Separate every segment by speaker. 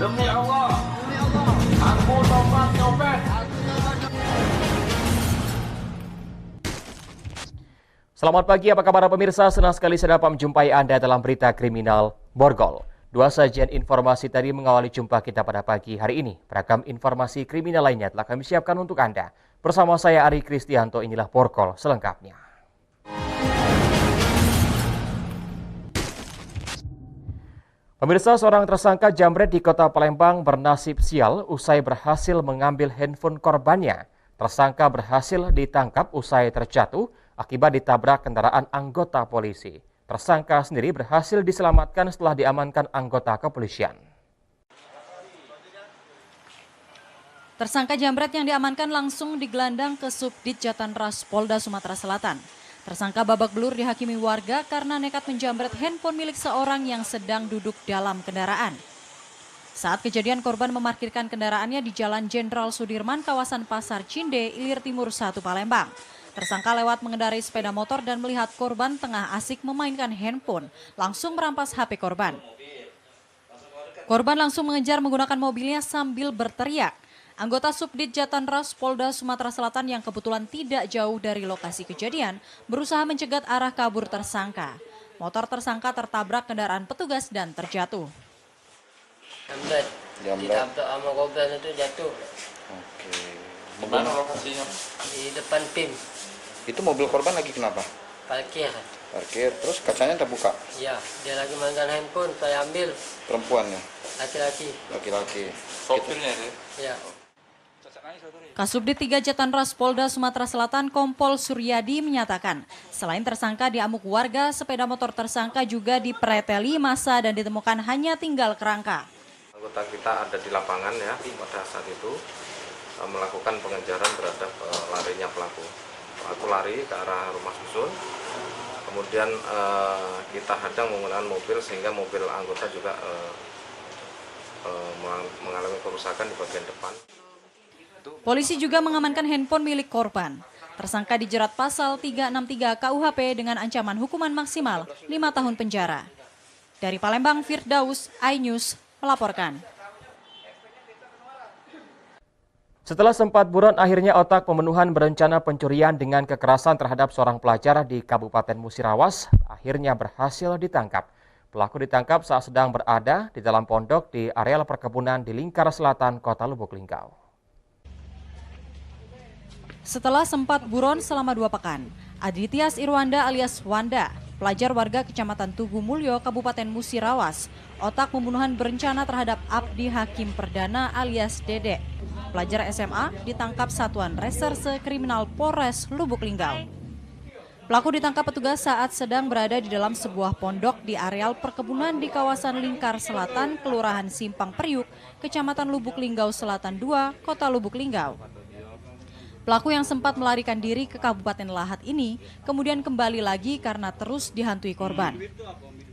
Speaker 1: Demi Allah, aku tobat nyopet.
Speaker 2: Selamat pagi, apa kabar pemirsa? Senang sekali saya dapat menjumpai Anda dalam berita kriminal Borgol. Dua sajian informasi tadi mengawali jumpa kita pada pagi hari ini. Beragam informasi kriminal lainnya telah kami siapkan untuk Anda. Bersama saya Ari Kristianto, inilah Borgol selengkapnya. Pemirsa, seorang tersangka jambret di kota Palembang bernasib sial usai berhasil mengambil handphone korbannya. Tersangka berhasil ditangkap usai terjatuh akibat ditabrak kendaraan anggota polisi. Tersangka sendiri berhasil diselamatkan setelah diamankan anggota kepolisian.
Speaker 3: Tersangka jambret yang diamankan langsung digelandang ke Subdit Jatanras Polda Sumatera Selatan. Tersangka babak belur dihakimi warga karena nekat menjambret handphone milik seorang yang sedang duduk dalam kendaraan. Saat kejadian, korban memarkirkan kendaraannya di Jalan Jenderal Sudirman, kawasan Pasar Cinde, Ilir Timur 1, Palembang. Tersangka lewat mengendarai sepeda motor dan melihat korban tengah asik memainkan handphone, langsung merampas HP korban. Korban langsung mengejar menggunakan mobilnya sambil berteriak. Anggota Subdit Jatanras Polda Sumatera Selatan yang kebetulan tidak jauh dari lokasi kejadian berusaha mencegat arah kabur tersangka. Motor tersangka tertabrak kendaraan petugas dan terjatuh.
Speaker 4: Jambret. Ditabrak sama korban itu jatuh.
Speaker 5: Oke.
Speaker 1: Di mana lokasinya?
Speaker 4: Di depan PIM.
Speaker 5: Itu mobil korban lagi kenapa?
Speaker 4: Parkir.
Speaker 5: Parkir, terus kacanya terbuka.
Speaker 4: Ya, dia lagi mainkan handphone, saya ambil.
Speaker 5: Perempuannya?
Speaker 4: Laki-laki.
Speaker 5: Laki-laki.
Speaker 1: Sopirnya itu?
Speaker 4: Ya.
Speaker 3: Kasubdit 3 Jatanras Polda Sumatera Selatan Kompol Suryadi menyatakan, selain tersangka diamuk warga, sepeda motor tersangka juga dipreteli massa dan ditemukan hanya tinggal kerangka.
Speaker 6: Anggota kita ada di lapangan ya pada saat itu melakukan pengejaran terhadap larinya pelaku. Pelaku lari ke arah rumah susun, kemudian kita hadang menggunakan mobil sehingga mobil anggota juga mengalami kerusakan di bagian depan.
Speaker 3: Polisi juga mengamankan handphone milik korban. Tersangka dijerat pasal 363 KUHP dengan ancaman hukuman maksimal 5 tahun penjara. Dari Palembang, Firdaus, iNews melaporkan.
Speaker 2: Setelah sempat buron, akhirnya otak pembunuhan berencana pencurian dengan kekerasan terhadap seorang pelajar di Kabupaten Musirawas akhirnya berhasil ditangkap. Pelaku ditangkap saat sedang berada di dalam pondok di areal perkebunan di Lingkar Selatan, Kota Lubuk Linggau.
Speaker 3: Setelah sempat buron selama 2 pekan, Aditias Irwanda alias Wanda, pelajar warga Kecamatan Tugu Mulyo, Kabupaten Musirawas, otak pembunuhan berencana terhadap Abdi Hakim Perdana alias Dede, pelajar SMA, ditangkap Satuan Reserse Kriminal Polres Lubuk Linggau. Pelaku ditangkap petugas saat sedang berada di dalam sebuah pondok di areal perkebunan di kawasan Lingkar Selatan, Kelurahan Simpang Periuk, Kecamatan Lubuk Linggau Selatan 2, Kota Lubuk Linggau. Pelaku yang sempat melarikan diri ke Kabupaten Lahat ini kemudian kembali lagi karena terus dihantui korban.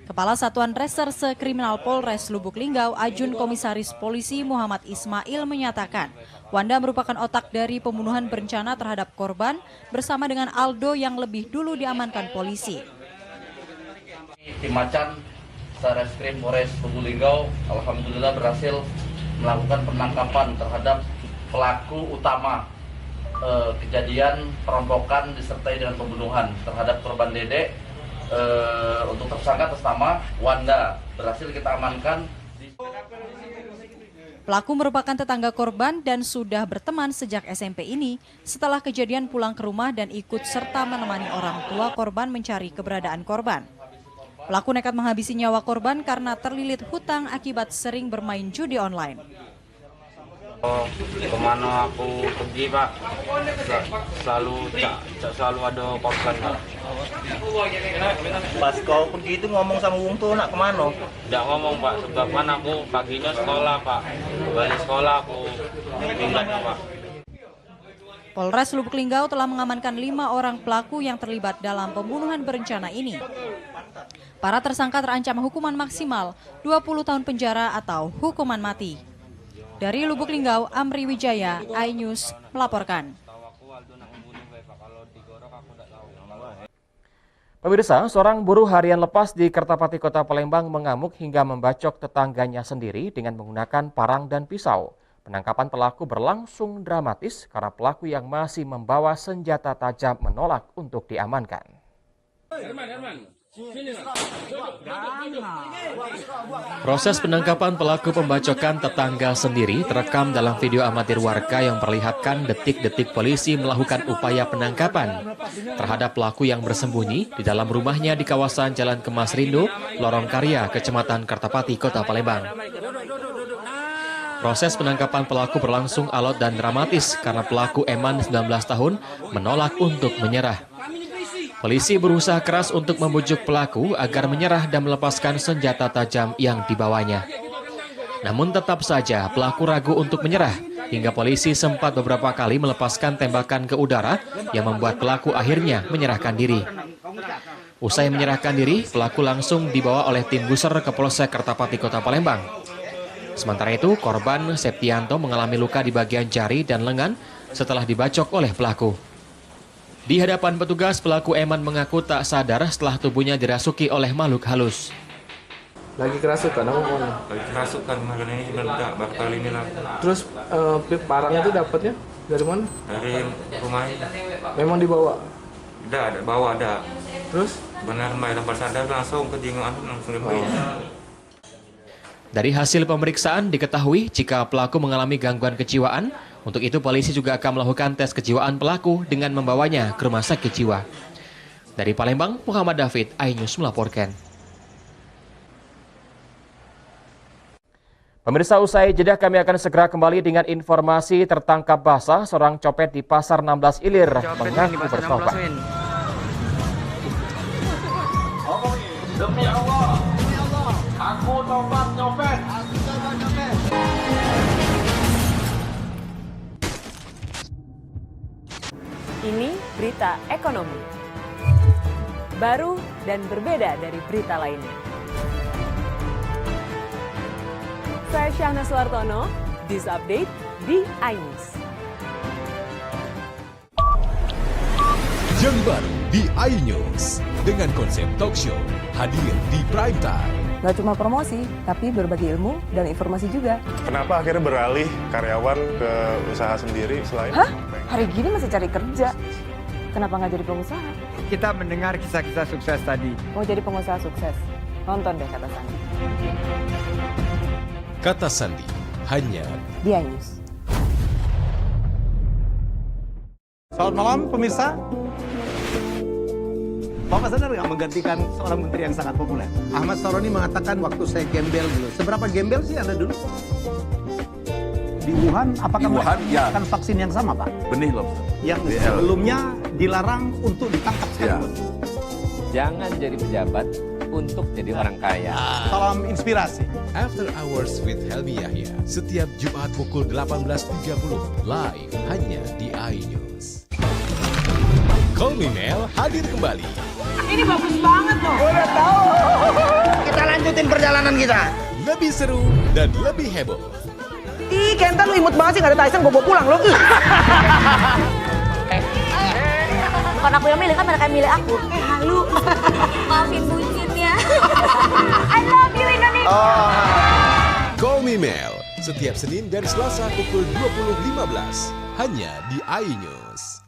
Speaker 3: Kepala Satuan Reserse Kriminal Polres Lubuk Linggau, Ajun Komisaris Polisi Muhammad Ismail menyatakan, Wanda merupakan otak dari pembunuhan berencana terhadap korban bersama dengan Aldo yang lebih dulu diamankan polisi.
Speaker 7: Tim Macan Sareskrim Polres Lubuk Linggau alhamdulillah berhasil melakukan penangkapan terhadap pelaku utama kejadian perampokan disertai dengan pembunuhan terhadap korban Dede. Untuk tersangka atas nama Wanda berhasil kita amankan.
Speaker 3: Pelaku merupakan tetangga korban dan sudah berteman sejak SMP ini. Setelah kejadian pulang ke rumah dan ikut serta menemani orang tua korban mencari keberadaan korban. Pelaku nekat menghabisi nyawa korban karena terlilit hutang akibat sering bermain judi online.
Speaker 8: Kemana aku pergi Pak, selalu ada korban Pak.
Speaker 9: Pas kau pergi itu ngomong sama Wong tuh nak kemana?
Speaker 8: Tidak ngomong Pak, sebab kan aku paginya sekolah Pak, balik sekolah aku tinggal Pak.
Speaker 3: Polres Lubuk Linggau telah mengamankan 5 orang pelaku yang terlibat dalam pembunuhan berencana ini. Para tersangka terancam hukuman maksimal 20 tahun penjara atau hukuman mati. Dari Lubuk Linggau, Amri Wijaya, iNews melaporkan.
Speaker 2: Pemirsa, seorang buruh harian lepas di Kertapati Kota Palembang mengamuk hingga membacok tetangganya sendiri dengan menggunakan parang dan pisau. Penangkapan pelaku berlangsung dramatis karena pelaku yang masih membawa senjata tajam menolak untuk diamankan. Proses penangkapan pelaku pembacokan tetangga sendiri terekam dalam video amatir warga yang memperlihatkan detik-detik polisi melakukan upaya penangkapan terhadap pelaku yang bersembunyi di dalam rumahnya di kawasan Jalan Kemas Rindu, Lorong Karya, Kecamatan Kertapati, Kota Palembang. Proses penangkapan pelaku berlangsung alot dan dramatis karena pelaku Eman 19 tahun menolak untuk menyerah. Polisi berusaha keras untuk membujuk pelaku agar menyerah dan melepaskan senjata tajam yang dibawanya. Namun tetap saja pelaku ragu untuk menyerah hingga polisi sempat beberapa kali melepaskan tembakan ke udara yang membuat pelaku akhirnya menyerahkan diri. Usai menyerahkan diri, pelaku langsung dibawa oleh tim Buser ke Polsek Kertapati Kota Palembang. Sementara itu, korban Septianto mengalami luka di bagian jari dan lengan setelah dibacok oleh pelaku. Di hadapan petugas, pelaku Eman mengaku tak sadar setelah tubuhnya dirasuki oleh makhluk halus.
Speaker 10: Lagi kerasukan, apa mana?
Speaker 11: Lagi kerasukan, makanya ini meledak, baru kali ini lah.
Speaker 10: Terus parangnya itu dapatnya dari mana?
Speaker 11: Dari rumah ini.
Speaker 10: Memang dibawa?
Speaker 11: Ada, bawa ada.
Speaker 10: Terus?
Speaker 11: Benar, main tanpa sadar langsung ke jingoan, langsung dibawa.
Speaker 2: Dari hasil pemeriksaan diketahui jika pelaku mengalami gangguan kejiwaan. Untuk itu polisi juga akan melakukan tes kejiwaan pelaku dengan membawanya ke rumah sakit jiwa. Dari Palembang, Muhammad David, iNews melaporkan. Pemirsa, usai jeda kami akan segera kembali dengan informasi tertangkap basah seorang copet di Pasar 16 Ilir mengaku bertobat.
Speaker 1: Demi Allah, aku tobat nyopet.
Speaker 12: Ini berita ekonomi. Baru dan berbeda dari berita lainnya. Saya Syahna Suartono, This Update di iNews.
Speaker 13: Yang baru di iNews dengan konsep talk show hadir di prime time.
Speaker 14: Nggak cuma promosi, tapi berbagi ilmu dan informasi juga.
Speaker 15: Kenapa akhirnya beralih karyawan ke usaha sendiri selain?
Speaker 14: Hah? Hari gini masih cari kerja. Kenapa nggak jadi pengusaha?
Speaker 16: Kita mendengar kisah-kisah sukses tadi.
Speaker 14: Mau jadi pengusaha sukses? Nonton deh Kata Sandi.
Speaker 13: Kata Sandi, hanya
Speaker 14: di iNews.
Speaker 17: Selamat malam pemirsa. Bapak sadar nggak menggantikan seorang menteri yang sangat populer? Ahmad Saroni mengatakan waktu saya gembel dulu. Seberapa gembel sih Anda dulu? Di Wuhan, apakah menggunakan vaksin yang sama, Pak?
Speaker 18: Benih lobster.
Speaker 17: Yang sebelumnya dilarang untuk ditangkap sekaligus.
Speaker 18: Jangan jadi pejabat untuk jadi orang kaya.
Speaker 17: Salam inspirasi.
Speaker 13: After Hours with Helmi Yahya setiap Jumat pukul 18.30 live hanya di iNews. Call Me Mel hadir kembali.
Speaker 19: Ini bagus banget loh.
Speaker 17: Udah tahu. Kita lanjutin perjalanan kita.
Speaker 13: Lebih seru dan lebih heboh.
Speaker 19: Ih, Kenta lu imut banget sih, gak ada Tyson, gue bawa pulang lo.
Speaker 20: Bukan aku yang milih, kan mereka yang milih aku. Halu. Maafin bucinnya. I love you Indonesia.
Speaker 13: Call Me Mel setiap Senin dan Selasa pukul 20.15 hanya di iNews.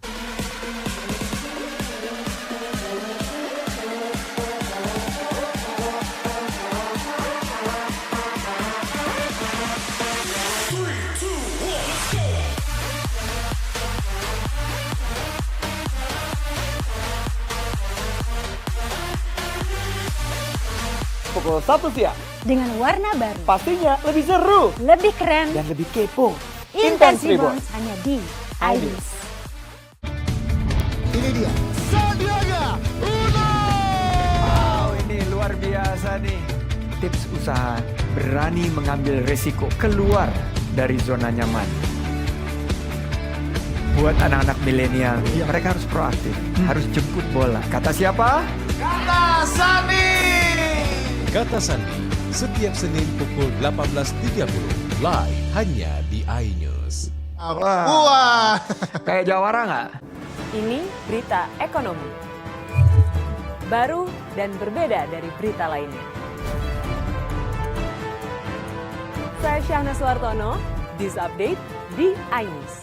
Speaker 17: Pukul 1 siang.
Speaker 20: Dengan warna baru.
Speaker 17: Pastinya lebih seru.
Speaker 20: Lebih keren.
Speaker 17: Dan lebih kepo.
Speaker 20: Intense Reborns hanya di iNews.
Speaker 17: Ini dia. Sandiaga Uno.
Speaker 16: Wow, ini luar biasa nih. Tips usaha berani mengambil resiko keluar dari zona nyaman. Buat anak-anak milenial, mereka harus proaktif, harus jemput bola. Kata siapa?
Speaker 17: Kata Sandi.
Speaker 13: Kata Sandi setiap Senin pukul 18.30 live hanya di iNews.
Speaker 16: Wah. Kayak Jawara nggak?
Speaker 12: Ini berita ekonomi. baru dan berbeda dari berita lainnya. Saya Syahna Suartono, This Update di iNews.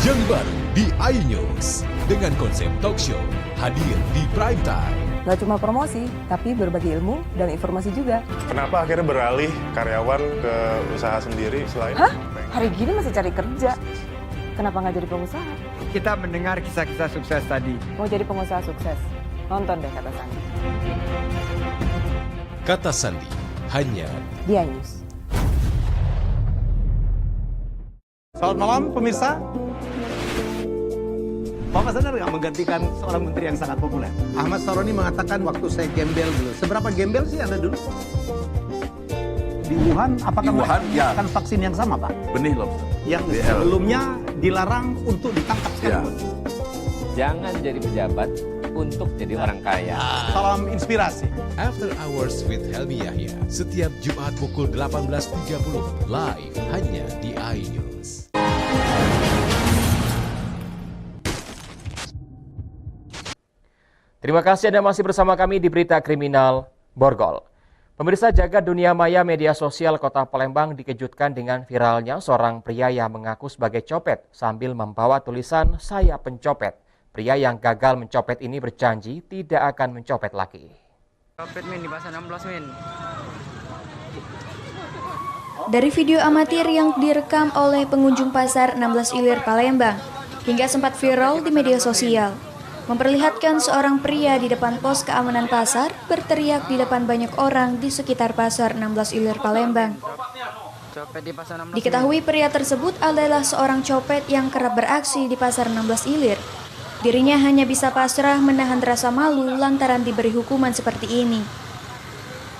Speaker 13: Yang baru di iNews dengan konsep talk show hadir di prime time.
Speaker 14: Gak cuma promosi, tapi berbagi ilmu dan informasi juga.
Speaker 15: Kenapa akhirnya beralih karyawan ke usaha sendiri selain?
Speaker 14: Hah? Hari gini masih cari kerja. Kenapa nggak jadi pengusaha?
Speaker 16: Kita mendengar kisah-kisah sukses tadi.
Speaker 14: Mau jadi pengusaha sukses? Nonton deh Kata Sandi.
Speaker 13: Kata Sandi, hanya
Speaker 14: di iNews.
Speaker 17: Selamat malam pemirsa. Bapak sadar nggak menggantikan seorang menteri yang sangat populer? Ahmad Saroni mengatakan waktu saya gembel dulu. Seberapa gembel sih Anda dulu? Di Wuhan, apakah melakukan vaksin yang sama, Pak?
Speaker 21: Benih lobster.
Speaker 17: Yang sebelumnya dilarang untuk ditangkap sekalipun.
Speaker 18: Jangan jadi pejabat untuk jadi orang kaya.
Speaker 17: Salam inspirasi.
Speaker 13: After Hours with Helmi Yahya, setiap Jumat pukul 18.30, live hanya di iNews.
Speaker 2: Terima kasih Anda masih bersama kami di Berita Kriminal Borgol. Pemirsa, jagat dunia maya media sosial Kota Palembang dikejutkan dengan viralnya seorang pria yang mengaku sebagai copet sambil membawa tulisan "Saya pencopet". Pria yang gagal mencopet ini berjanji tidak akan mencopet lagi.
Speaker 22: Copet min di pasar 16 min.
Speaker 23: Dari video amatir yang direkam oleh pengunjung pasar 16 Ilir Palembang hingga sempat viral di media sosial, memperlihatkan seorang pria di depan pos keamanan pasar berteriak di depan banyak orang di sekitar pasar 16 Ilir Palembang. Diketahui pria tersebut adalah seorang copet yang kerap beraksi di pasar 16 Ilir. Dirinya hanya bisa pasrah menahan rasa malu lantaran diberi hukuman seperti ini.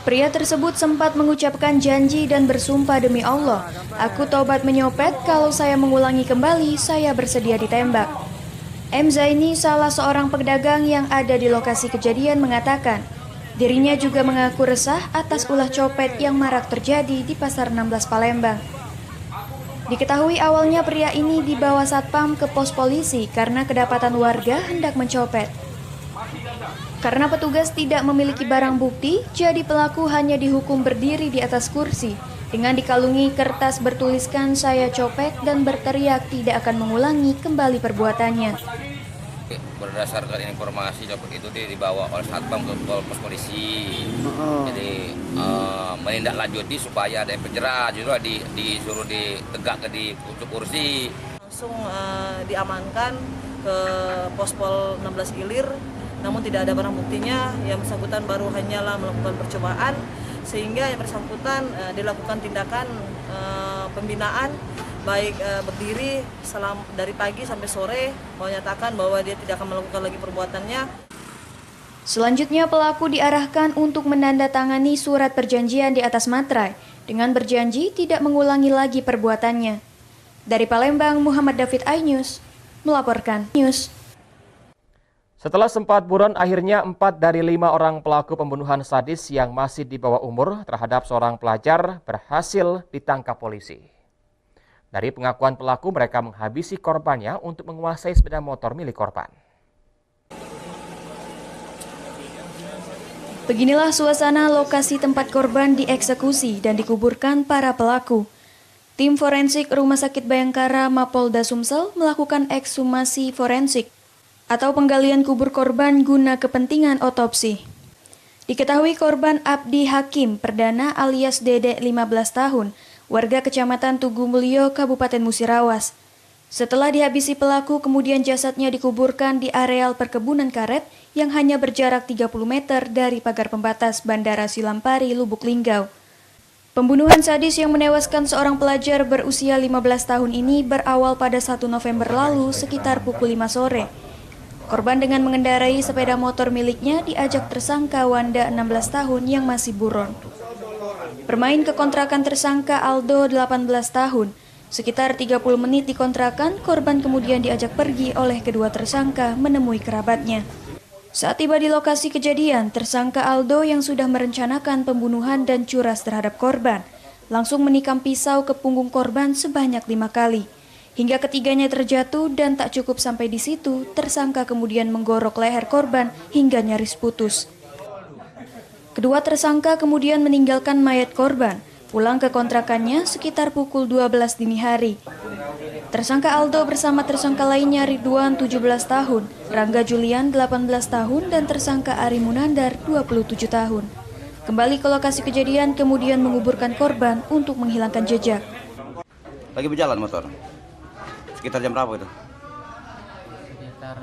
Speaker 23: Pria tersebut sempat mengucapkan janji dan bersumpah demi Allah, "Aku tobat menyopet, kalau saya mengulangi kembali, saya bersedia ditembak." M. Zaini, salah seorang pedagang yang ada di lokasi kejadian, mengatakan dirinya juga mengaku resah atas ulah copet yang marak terjadi di Pasar 16 Palembang. Diketahui awalnya pria ini dibawa satpam ke pos polisi karena kedapatan warga hendak mencopet. Karena petugas tidak memiliki barang bukti, jadi pelaku hanya dihukum berdiri di atas kursi dengan dikalungi kertas bertuliskan "Saya copet" dan berteriak tidak akan mengulangi kembali perbuatannya.
Speaker 24: Berdasarkan informasi copet itu dibawa oleh satpam ke pos polisi. Jadi menindaklanjuti supaya ada yang penjara, justru disuruh ditegak di kursi.
Speaker 25: Langsung diamankan ke Pospol 16 Ilir, namun tidak ada barang buktinya. Yang bersangkutan baru hanyalah melakukan percobaan, sehingga yang bersangkutan dilakukan tindakan pembinaan, baik berdiri dari pagi sampai sore, menyatakan bahwa dia tidak akan melakukan lagi perbuatannya.
Speaker 23: Selanjutnya pelaku diarahkan untuk menandatangani surat perjanjian di atas materai dengan berjanji tidak mengulangi lagi perbuatannya. Dari Palembang, Muhammad David, iNews melaporkan. News.
Speaker 2: Setelah sempat buron, akhirnya 4 dari 5 orang pelaku pembunuhan sadis yang masih di bawah umur terhadap seorang pelajar berhasil ditangkap polisi. Dari pengakuan pelaku, mereka menghabisi korbannya untuk menguasai sepeda motor milik korban.
Speaker 23: Beginilah suasana lokasi tempat korban dieksekusi dan dikuburkan para pelaku. Tim forensik Rumah Sakit Bayangkara Mapolda Sumsel melakukan ekshumasi forensik atau penggalian kubur korban guna kepentingan otopsi. Diketahui korban Abdi Hakim Perdana alias Dede 15 tahun, warga Kecamatan Tugu Mulyo, Kabupaten Musirawas. Setelah dihabisi pelaku, kemudian jasadnya dikuburkan di areal perkebunan karet yang hanya berjarak 30 meter dari pagar pembatas Bandara Silampari, Lubuk Linggau. Pembunuhan sadis yang menewaskan seorang pelajar berusia 15 tahun ini berawal pada 1 November lalu sekitar pukul 5 sore. Korban dengan mengendarai sepeda motor miliknya diajak tersangka Wanda 16 tahun yang masih buron. Bermain ke kontrakan tersangka Aldo 18 tahun. Sekitar 30 menit di kontrakan, korban kemudian diajak pergi oleh kedua tersangka menemui kerabatnya. Saat tiba di lokasi kejadian, tersangka Aldo yang sudah merencanakan pembunuhan dan curas terhadap korban, langsung menikam pisau ke punggung korban sebanyak 5 kali. Hingga ketiganya terjatuh dan tak cukup sampai di situ, tersangka kemudian menggorok leher korban hingga nyaris putus. Kedua tersangka kemudian meninggalkan mayat korban, pulang ke kontrakannya sekitar pukul 12 dini hari. Tersangka Aldo bersama tersangka lainnya Ridwan 17 tahun, Rangga Julian 18 tahun, dan tersangka Ari Munandar 27 tahun. Kembali ke lokasi kejadian kemudian menguburkan korban untuk menghilangkan jejak.
Speaker 4: Lagi berjalan motor? Sekitar jam berapa itu?
Speaker 22: Sekitar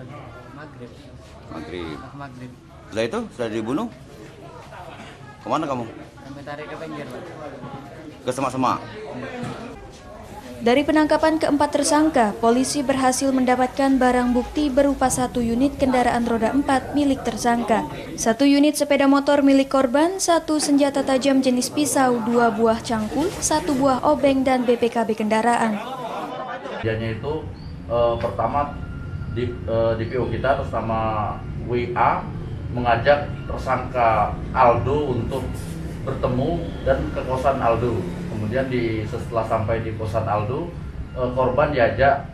Speaker 22: maghrib.
Speaker 4: Maghrib. Setelah itu sudah dibunuh? Kemana kamu?
Speaker 22: Kami tarik ke pinggir, Pak.
Speaker 4: Ke semak-semak.
Speaker 23: Dari penangkapan keempat tersangka, polisi berhasil mendapatkan barang bukti berupa 1 unit kendaraan roda 4 milik tersangka, 1 unit sepeda motor milik korban, 1 senjata tajam jenis pisau, 2 buah cangkul, 1 buah obeng, dan BPKB kendaraan.
Speaker 5: Kejadiannya itu pertama DPO kita atas nama WA mengajak tersangka Aldo untuk bertemu dan ke kosan Aldo. Kemudian setelah sampai di kosan Aldo, korban diajak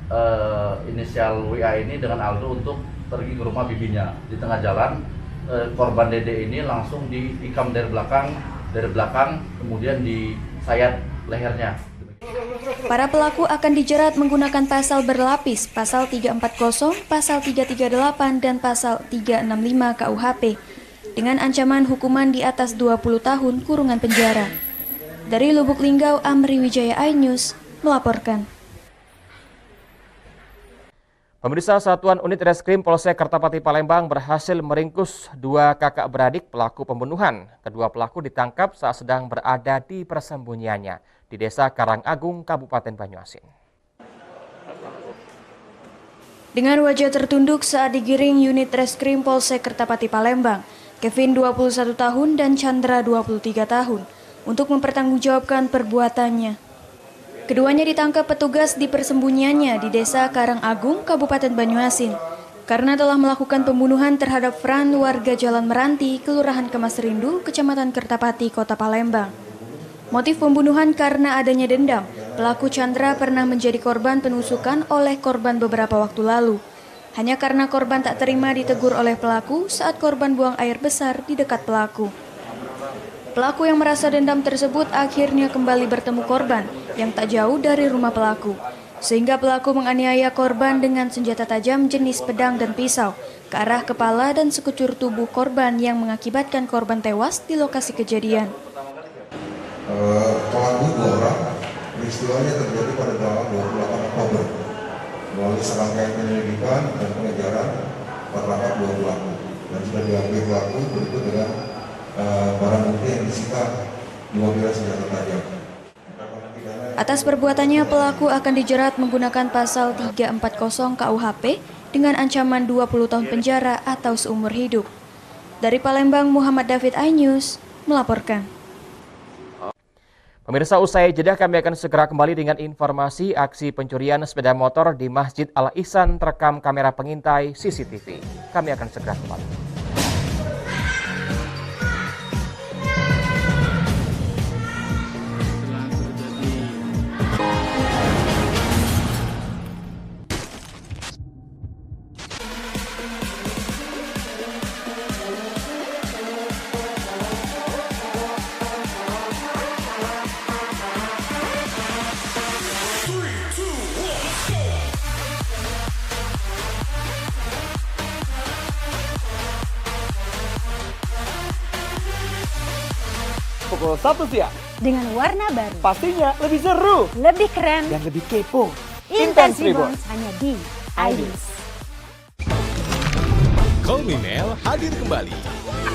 Speaker 5: inisial WA ini dengan Aldo untuk pergi ke rumah bibinya. Di tengah jalan, korban Dede ini langsung diikam dari belakang, kemudian disayat lehernya.
Speaker 23: Para pelaku akan dijerat menggunakan pasal berlapis, pasal 340, pasal 338, dan pasal 365 KUHP, dengan ancaman hukuman di atas 20 tahun kurungan penjara. Dari Lubuk Linggau, Amri Wijaya iNews melaporkan.
Speaker 2: Pemirsa, Satuan Unit Reskrim Polsek Kertapati Palembang berhasil meringkus 2 kakak beradik pelaku pembunuhan. Kedua pelaku ditangkap saat sedang berada di persembunyiannya di Desa Karangagung, Kabupaten Banyuasin.
Speaker 23: Dengan wajah tertunduk saat digiring unit Reskrim Polsek Kertapati Palembang, Kevin 21 tahun dan Chandra 23 tahun untuk mempertanggungjawabkan perbuatannya. Keduanya ditangkap petugas di persembunyiannya di Desa Karangagung, Kabupaten Banyuasin, karena telah melakukan pembunuhan terhadap Fran, warga Jalan Meranti, Kelurahan Kemas Rindu, Kecamatan Kertapati, Kota Palembang. Motif pembunuhan karena adanya dendam. Pelaku Chandra pernah menjadi korban penusukan oleh korban beberapa waktu lalu. Hanya karena korban tak terima ditegur oleh pelaku saat korban buang air besar di dekat pelaku. Pelaku yang merasa dendam tersebut akhirnya kembali bertemu korban yang tak jauh dari rumah pelaku. Sehingga pelaku menganiaya korban dengan senjata tajam jenis pedang dan pisau ke arah kepala dan sekujur tubuh korban yang mengakibatkan korban tewas di lokasi kejadian.
Speaker 6: Pelaku 2 orang, peristiwanya terjadi pada tanggal 28 Oktober. Melalui serangkaian penyelidikan dan pengejaran tertangkap 2 pelaku dan sudah diambil pelaku berikut dengan barang bukti yang disita 2 bilah senjata tajam.
Speaker 23: Atas perbuatannya, pelaku akan dijerat menggunakan pasal 340 KUHP dengan ancaman 20 tahun penjara atau seumur hidup. Dari Palembang, Muhammad David iNews melaporkan.
Speaker 2: Pemirsa, usai jeda kami akan segera kembali dengan informasi aksi pencurian sepeda motor di Masjid Al-Ihsan terekam kamera pengintai CCTV. Kami akan segera kembali.
Speaker 7: Pukul 1 siang.
Speaker 20: Dengan warna baru.
Speaker 7: Pastinya lebih seru.
Speaker 20: Lebih keren.
Speaker 7: Dan lebih kepo.
Speaker 20: Intense Reborns hanya di iNews.
Speaker 13: Call Me Mel hadir kembali.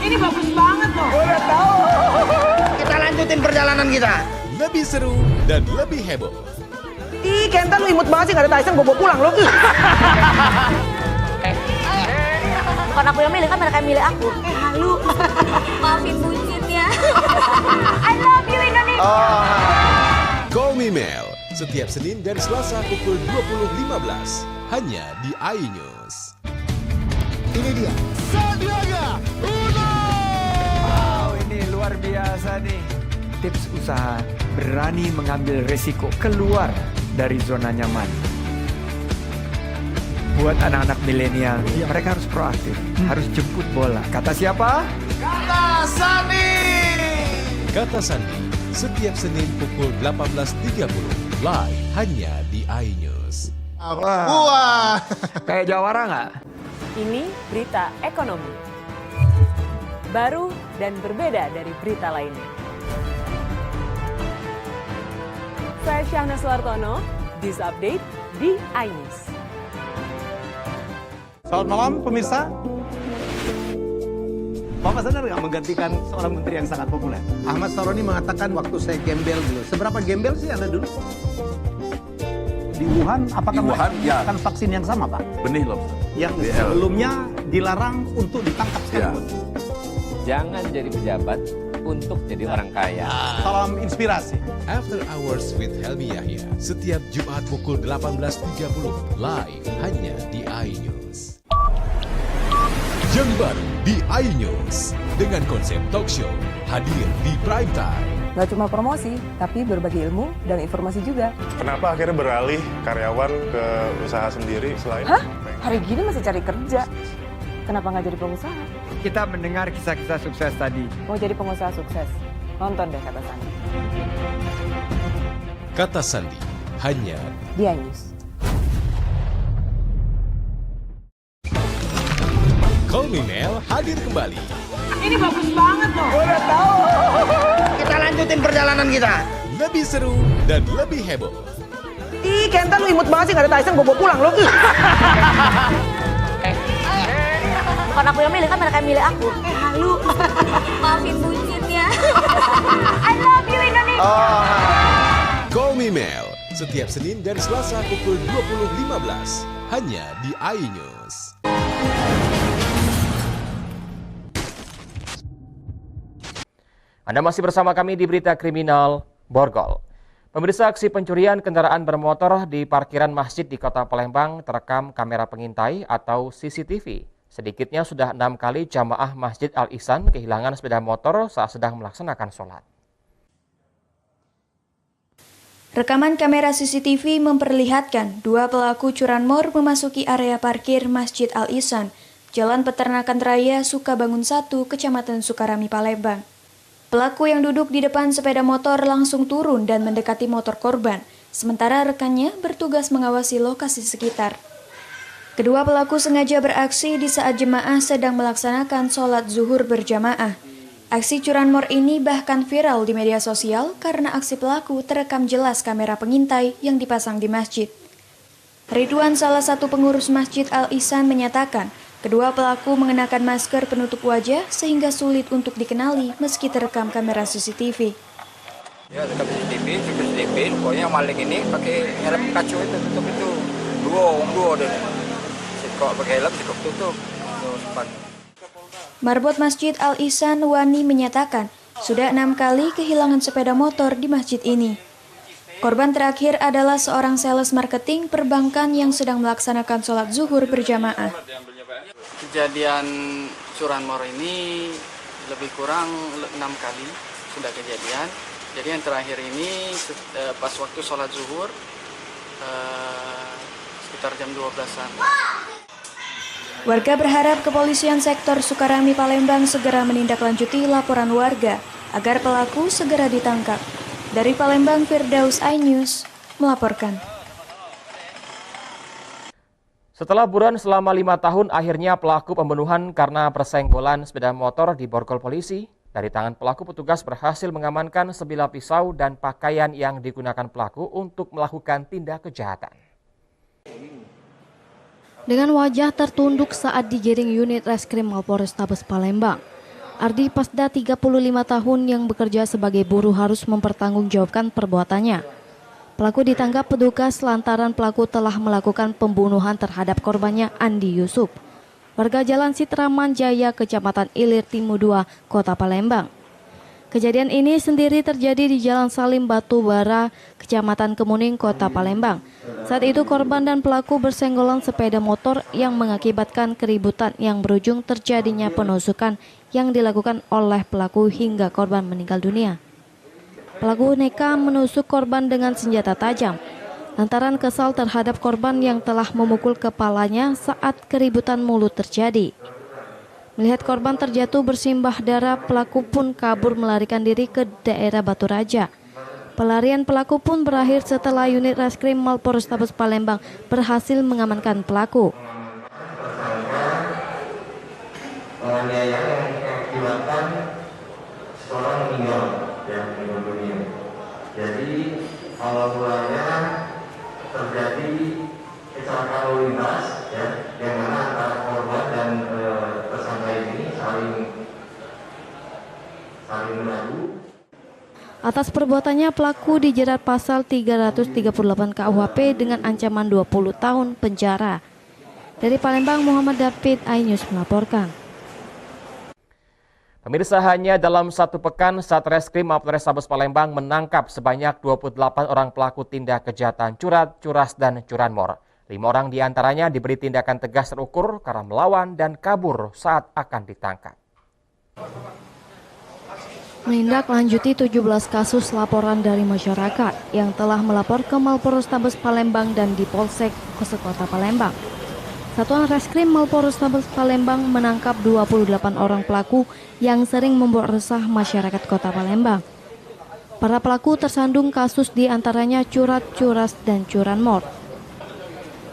Speaker 19: Ini bagus banget loh.
Speaker 7: Udah tahu.
Speaker 19: Kita lanjutin perjalanan kita.
Speaker 13: Lebih seru dan lebih heboh.
Speaker 19: Ih, Kenta lu imut banget sih, gak ada Tyson, gue bawa pulang lo.
Speaker 20: Bukan aku yang milih, kan mereka yang milih aku. Halu. Maafin buncitnya. I love you Indonesia.
Speaker 13: Call Me Mel, setiap Senin dan Selasa pukul 20.15 hanya di iNews.
Speaker 7: Ini dia Sandiaga Uno. Wow, ini luar biasa nih. Tips usaha berani mengambil resiko keluar dari zona nyaman.
Speaker 16: Buat anak-anak milenial, mereka harus proaktif, harus jemput bola. Kata siapa?
Speaker 7: Kata Sandi.
Speaker 13: Kata Sandi, setiap Senin pukul 18.30, live hanya di iNews.
Speaker 7: Wah.
Speaker 16: Kayak Jawara nggak?
Speaker 12: Ini berita ekonomi. Baru dan berbeda dari berita lainnya. Saya Syahna Suartono, This Update di iNews.
Speaker 17: Selamat malam pemirsa. Bapak sadar nggak menggantikan seorang menteri yang sangat populer? Ahmad Saroni mengatakan waktu saya gembel dulu. Seberapa gembel sih Anda dulu? Di Wuhan, apakah menggunakan vaksin yang sama, Pak?
Speaker 5: Benih loh.
Speaker 17: Yang sebelumnya dilarang untuk ditangkap sekalipun.
Speaker 18: Jangan jadi pejabat untuk jadi orang kaya.
Speaker 17: Salam inspirasi.
Speaker 13: After Hours with Helmi Yahya, setiap Jumat pukul 18.30, live hanya di iNews. Yang baru di iNews, dengan konsep talk show, hadir di prime time.
Speaker 14: Nggak cuma promosi, tapi berbagi ilmu dan informasi juga.
Speaker 15: Kenapa akhirnya beralih karyawan ke usaha sendiri selain...
Speaker 14: Hah? Hari gini masih cari kerja. Kenapa nggak jadi pengusaha?
Speaker 16: Kita mendengar kisah-kisah sukses tadi.
Speaker 14: Mau jadi pengusaha sukses? Nonton deh Kata Sandi.
Speaker 13: Kata Sandi, hanya
Speaker 14: di iNews.
Speaker 13: Call Me Mel hadir kembali.
Speaker 19: Ini bagus banget loh.
Speaker 7: Udah tahu.
Speaker 19: Kita lanjutin perjalanan kita.
Speaker 13: Lebih seru dan lebih heboh.
Speaker 19: Ih, Kenta lu imut banget sih, nggak ada Tyson, gue bawa pulang lo.
Speaker 20: Bukan aku yang milih, kan mereka yang milih aku. Halu. Maafin bucinnya. I love you Indonesia.
Speaker 13: Call Me Mel, setiap Senin dan Selasa pukul 20.15, hanya di iNews.
Speaker 2: Anda masih bersama kami di Berita Kriminal Borgol. Pemirsa, aksi pencurian kendaraan bermotor di parkiran masjid di Kota Palembang terekam kamera pengintai atau CCTV. Sedikitnya sudah 6 kali jamaah Masjid Al-Ihsan kehilangan sepeda motor saat sedang melaksanakan sholat.
Speaker 23: Rekaman kamera CCTV memperlihatkan dua pelaku curanmor memasuki area parkir Masjid Al-Ihsan, Jalan Peternakan Raya, Sukabangun 1, Kecamatan Sukarami, Palembang. Pelaku yang duduk di depan sepeda motor langsung turun dan mendekati motor korban, sementara rekannya bertugas mengawasi lokasi sekitar. Kedua pelaku sengaja beraksi di saat jemaah sedang melaksanakan sholat zuhur berjamaah. Aksi curanmor ini bahkan viral di media sosial karena aksi pelaku terekam jelas kamera pengintai yang dipasang di masjid. Ridwan, salah satu pengurus Masjid Al-Ihsan, menyatakan kedua pelaku mengenakan masker penutup wajah sehingga sulit untuk dikenali meski terekam kamera CCTV.
Speaker 3: Ya, terekam CCTV, pokoknya maling ini pakai helm kacu itu, tutup itu. Dua deh. Kok pakai helm, sikap tutup.
Speaker 23: Marbot Masjid Al-Ihsan Wani menyatakan sudah 6 kali kehilangan sepeda motor di masjid ini. Korban terakhir adalah seorang sales marketing perbankan yang sedang melaksanakan sholat zuhur berjamaah.
Speaker 22: Kejadian curanmor ini lebih kurang 6 kali sudah kejadian. Jadi yang terakhir ini pas waktu sholat zuhur sekitar jam 12-an.
Speaker 23: Warga berharap kepolisian sektor Sukarami Palembang segera menindaklanjuti laporan warga agar pelaku segera ditangkap. Dari Palembang, Firdaus, iNews melaporkan.
Speaker 2: Setelah buron selama 5 tahun, akhirnya pelaku pembunuhan karena persenggolan sepeda motor diborgol polisi. Dari tangan pelaku, petugas berhasil mengamankan sebilah pisau dan pakaian yang digunakan pelaku untuk melakukan tindak kejahatan.
Speaker 8: Dengan wajah tertunduk saat digiring unit reskrim Polrestabes Palembang, Ardi Pasda 35 tahun yang bekerja sebagai buruh harus mempertanggungjawabkan perbuatannya. Pelaku ditangkap petugas lantaran pelaku telah melakukan pembunuhan terhadap korbannya Andi Yusuf, warga Jalan Sitraman Jaya, Kecamatan Ilir Timur 2, Kota Palembang. Kejadian ini sendiri terjadi di Jalan Salim Batubara, Kecamatan Kemuning, Kota Palembang. Saat itu korban dan pelaku bersenggolan sepeda motor yang mengakibatkan keributan yang berujung terjadinya penusukan yang dilakukan oleh pelaku hingga korban meninggal dunia. Pelaku nekat menusuk korban dengan senjata tajam. lantaran kesal terhadap korban yang telah memukul kepalanya saat keributan mulut terjadi. Melihat korban terjatuh bersimbah darah, pelaku pun kabur melarikan diri ke daerah Batu Raja. Pelarian pelaku pun berakhir setelah unit Reskrim Polrestabes Palembang berhasil mengamankan pelaku.
Speaker 1: Penganiayaan yang mengakibatkan seorang meninggal dunia. Jadi awal mulanya terjadi kecelakaan lalu lintas yang mana antara korban dan tersangka ini saling mengadu.
Speaker 8: Atas perbuatannya pelaku dijerat pasal 338 KUHP dengan ancaman 20 tahun penjara. Dari Palembang, Muhammad David, iNews melaporkan.
Speaker 2: Pemirsa, hanya dalam satu pekan Satreskrim Polrestabes Palembang menangkap sebanyak 28 orang pelaku tindak kejahatan curat, curas, dan curanmor. 5 orang diantaranya diberi tindakan tegas terukur karena melawan dan kabur saat akan ditangkap.
Speaker 8: Menindaklanjuti 17 kasus laporan dari masyarakat yang telah melapor ke Polrestabes Palembang dan di Polsek Kota Palembang. Satuan Reskrim Polrestabes Palembang menangkap 28 orang pelaku yang sering membuat resah masyarakat Kota Palembang. Para pelaku tersandung kasus diantaranya curat, curas, dan curanmor.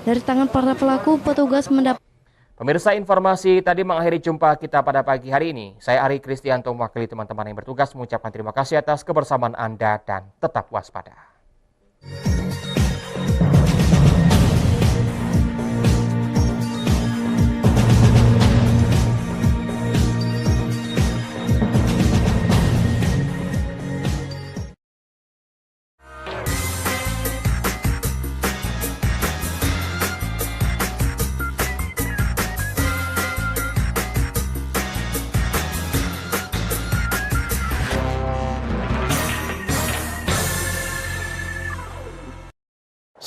Speaker 8: Dari tangan para pelaku, petugas mendapat.
Speaker 2: Pemirsa, informasi tadi mengakhiri jumpa kita pada pagi hari ini. Saya Ari Kristianto mewakili teman-teman yang bertugas mengucapkan terima kasih atas kebersamaan Anda dan tetap waspada.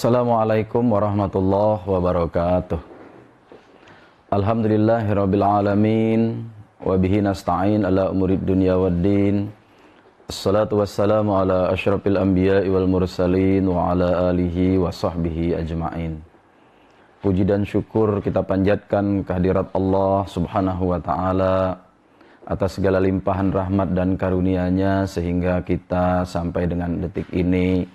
Speaker 9: Assalamualaikum warahmatullahi wabarakatuh. Alhamdulillahirrabbilalamin. Wabihi nasta'in ala umurid dunya waddin. Assalatu wassalamu ala asyrafil anbiya'i wal mursalin wa ala alihi wa sahbihi ajma'in. Puji dan syukur kita panjatkan kehadirat Allah subhanahu wa ta'ala atas segala limpahan rahmat dan karunia-Nya sehingga kita sampai dengan detik ini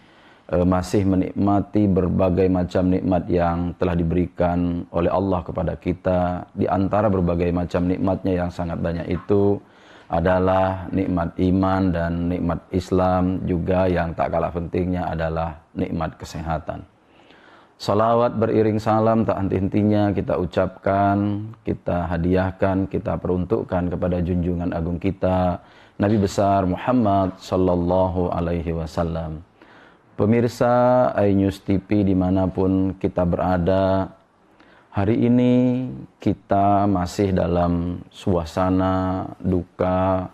Speaker 9: masih menikmati berbagai macam nikmat yang telah diberikan oleh Allah kepada kita. Di antara berbagai macam nikmatnya yang sangat banyak itu adalah nikmat iman dan nikmat Islam, juga yang tak kalah pentingnya adalah nikmat kesehatan. Salawat beriring salam tak henti-hentinya kita ucapkan, kita hadiahkan, kita peruntukkan kepada junjungan agung kita, Nabi besar Muhammad sallallahu alaihi wasallam. Pemirsa iNews TV dimanapun kita berada, hari ini kita masih dalam suasana duka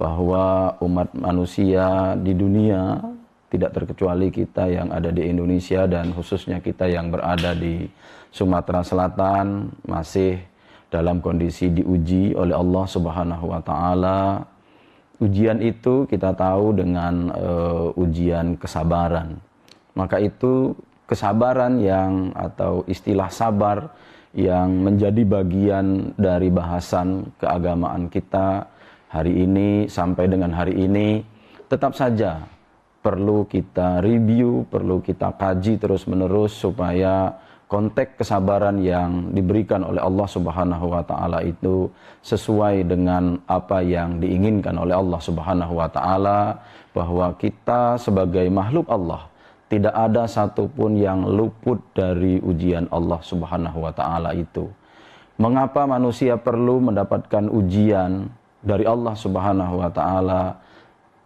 Speaker 9: bahwa umat manusia di dunia, tidak terkecuali kita yang ada di Indonesia dan khususnya kita yang berada di Sumatera Selatan, masih dalam kondisi diuji oleh Allah Subhanahu wa Ta'ala. Ujian itu kita tahu dengan ujian kesabaran. Maka itu kesabaran yang atau istilah sabar yang menjadi bagian dari bahasan keagamaan kita hari ini sampai dengan hari ini tetap saja perlu kita review, perlu kita kaji terus-menerus supaya konteks kesabaran yang diberikan oleh Allah Subhanahu wa Ta'ala itu sesuai dengan apa yang diinginkan oleh Allah Subhanahu wa Ta'ala, bahwa kita sebagai makhluk Allah tidak ada satupun yang luput dari ujian Allah Subhanahu wa Ta'ala itu. Mengapa manusia perlu mendapatkan ujian dari Allah Subhanahu wa Ta'ala?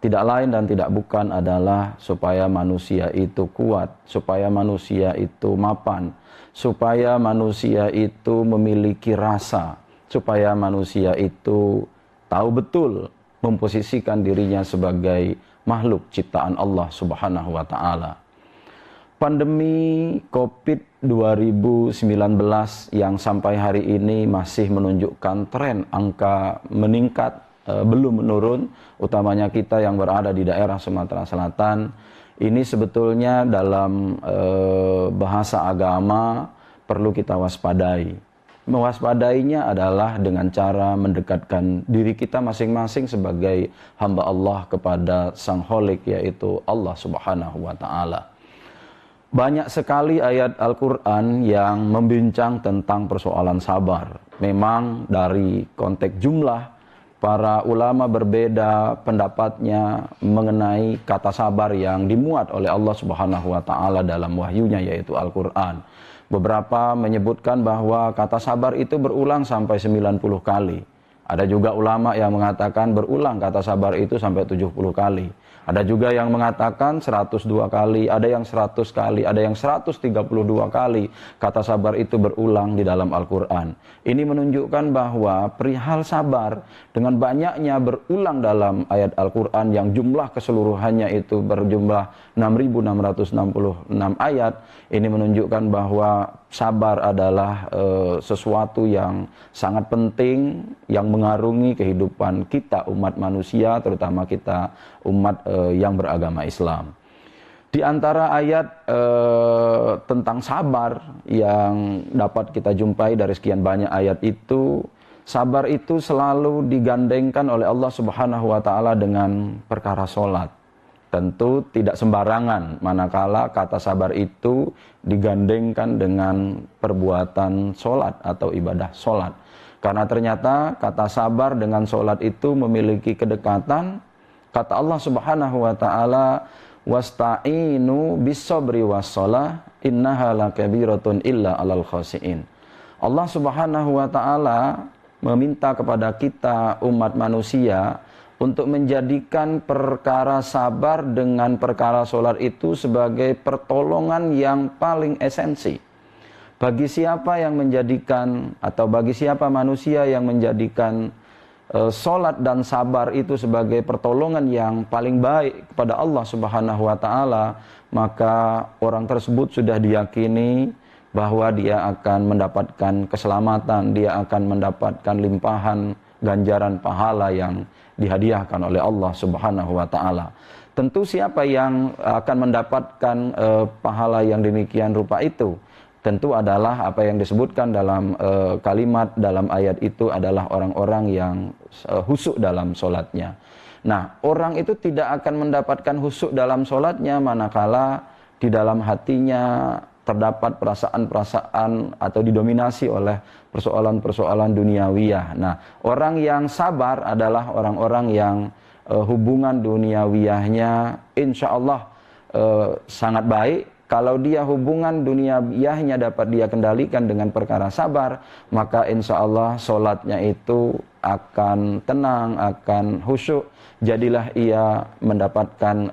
Speaker 9: Tidak lain dan tidak bukan adalah supaya manusia itu kuat, supaya manusia itu mapan, supaya manusia itu memiliki rasa, supaya manusia itu tahu betul memposisikan dirinya sebagai makhluk ciptaan Allah Subhanahu wa Ta'ala. Pandemi COVID 2019 yang sampai hari ini masih menunjukkan tren angka meningkat, belum menurun, utamanya kita yang berada di daerah Sumatera Selatan Ini sebetulnya dalam bahasa agama perlu kita waspadai. Mewaspadainya adalah dengan cara mendekatkan diri kita masing-masing sebagai hamba Allah kepada Sang Khalik, yaitu Allah Subhanahu wa Ta'ala. Banyak sekali ayat Al-Quran yang membincang tentang persoalan sabar. Memang dari konteks jumlah, para ulama berbeda pendapatnya mengenai kata sabar yang dimuat oleh Allah Subhanahu wa Ta'ala dalam wahyunya, yaitu Al-Quran. Beberapa menyebutkan bahwa kata sabar itu berulang sampai 90 kali. Ada juga ulama yang mengatakan berulang kata sabar itu sampai 70 kali. Ada juga yang mengatakan 102 kali, ada yang 100 kali, ada yang 132 kali kata sabar itu berulang di dalam Al-Quran. Ini menunjukkan bahwa perihal sabar dengan banyaknya berulang dalam ayat Al-Quran yang jumlah keseluruhannya itu berjumlah 6.666 ayat. Ini menunjukkan bahwa sabar adalah sesuatu yang sangat penting yang mengarungi kehidupan kita umat manusia, terutama kita umat yang beragama Islam. Di antara ayat tentang sabar yang dapat kita jumpai dari sekian banyak ayat itu, sabar itu selalu digandengkan oleh Allah Subhanahu wa Ta'ala dengan perkara sholat. Tentu tidak sembarangan manakala kata sabar itu digandengkan dengan perbuatan sholat atau ibadah sholat. Karena ternyata kata sabar dengan sholat itu memiliki kedekatan. Kata Allah Subhanahu wa Ta'ala, wasta'inu bis-sabri was-shalah innaha lakabiratun illa 'alal khashi'in. Allah Subhanahu wa Ta'ala meminta kepada kita umat manusia untuk menjadikan perkara sabar dengan perkara sholat itu sebagai pertolongan yang paling esensi. Bagi siapa yang menjadikan atau bagi siapa manusia yang menjadikan sholat dan sabar itu sebagai pertolongan yang paling baik kepada Allah Subhanahu wa Ta'ala, maka orang tersebut sudah diyakini bahwa dia akan mendapatkan keselamatan, dia akan mendapatkan limpahan ganjaran pahala yang dihadiahkan oleh Allah Subhanahu wa Ta'ala. Tentu siapa yang akan mendapatkan pahala yang demikian rupa itu? Tentu adalah apa yang disebutkan dalam kalimat dalam ayat itu adalah orang-orang yang khusyuk dalam sholatnya. Nah, orang itu tidak akan mendapatkan khusyuk dalam sholatnya manakala di dalam hatinya terdapat perasaan-perasaan atau didominasi oleh persoalan-persoalan duniawiyah. Nah, orang yang sabar adalah orang-orang yang hubungan duniawiyahnya insya Allah sangat baik. Kalau dia hubungan duniawiyahnya dapat dia kendalikan dengan perkara sabar, maka insya Allah sholatnya itu akan tenang, akan khusyuk. Jadilah ia mendapatkan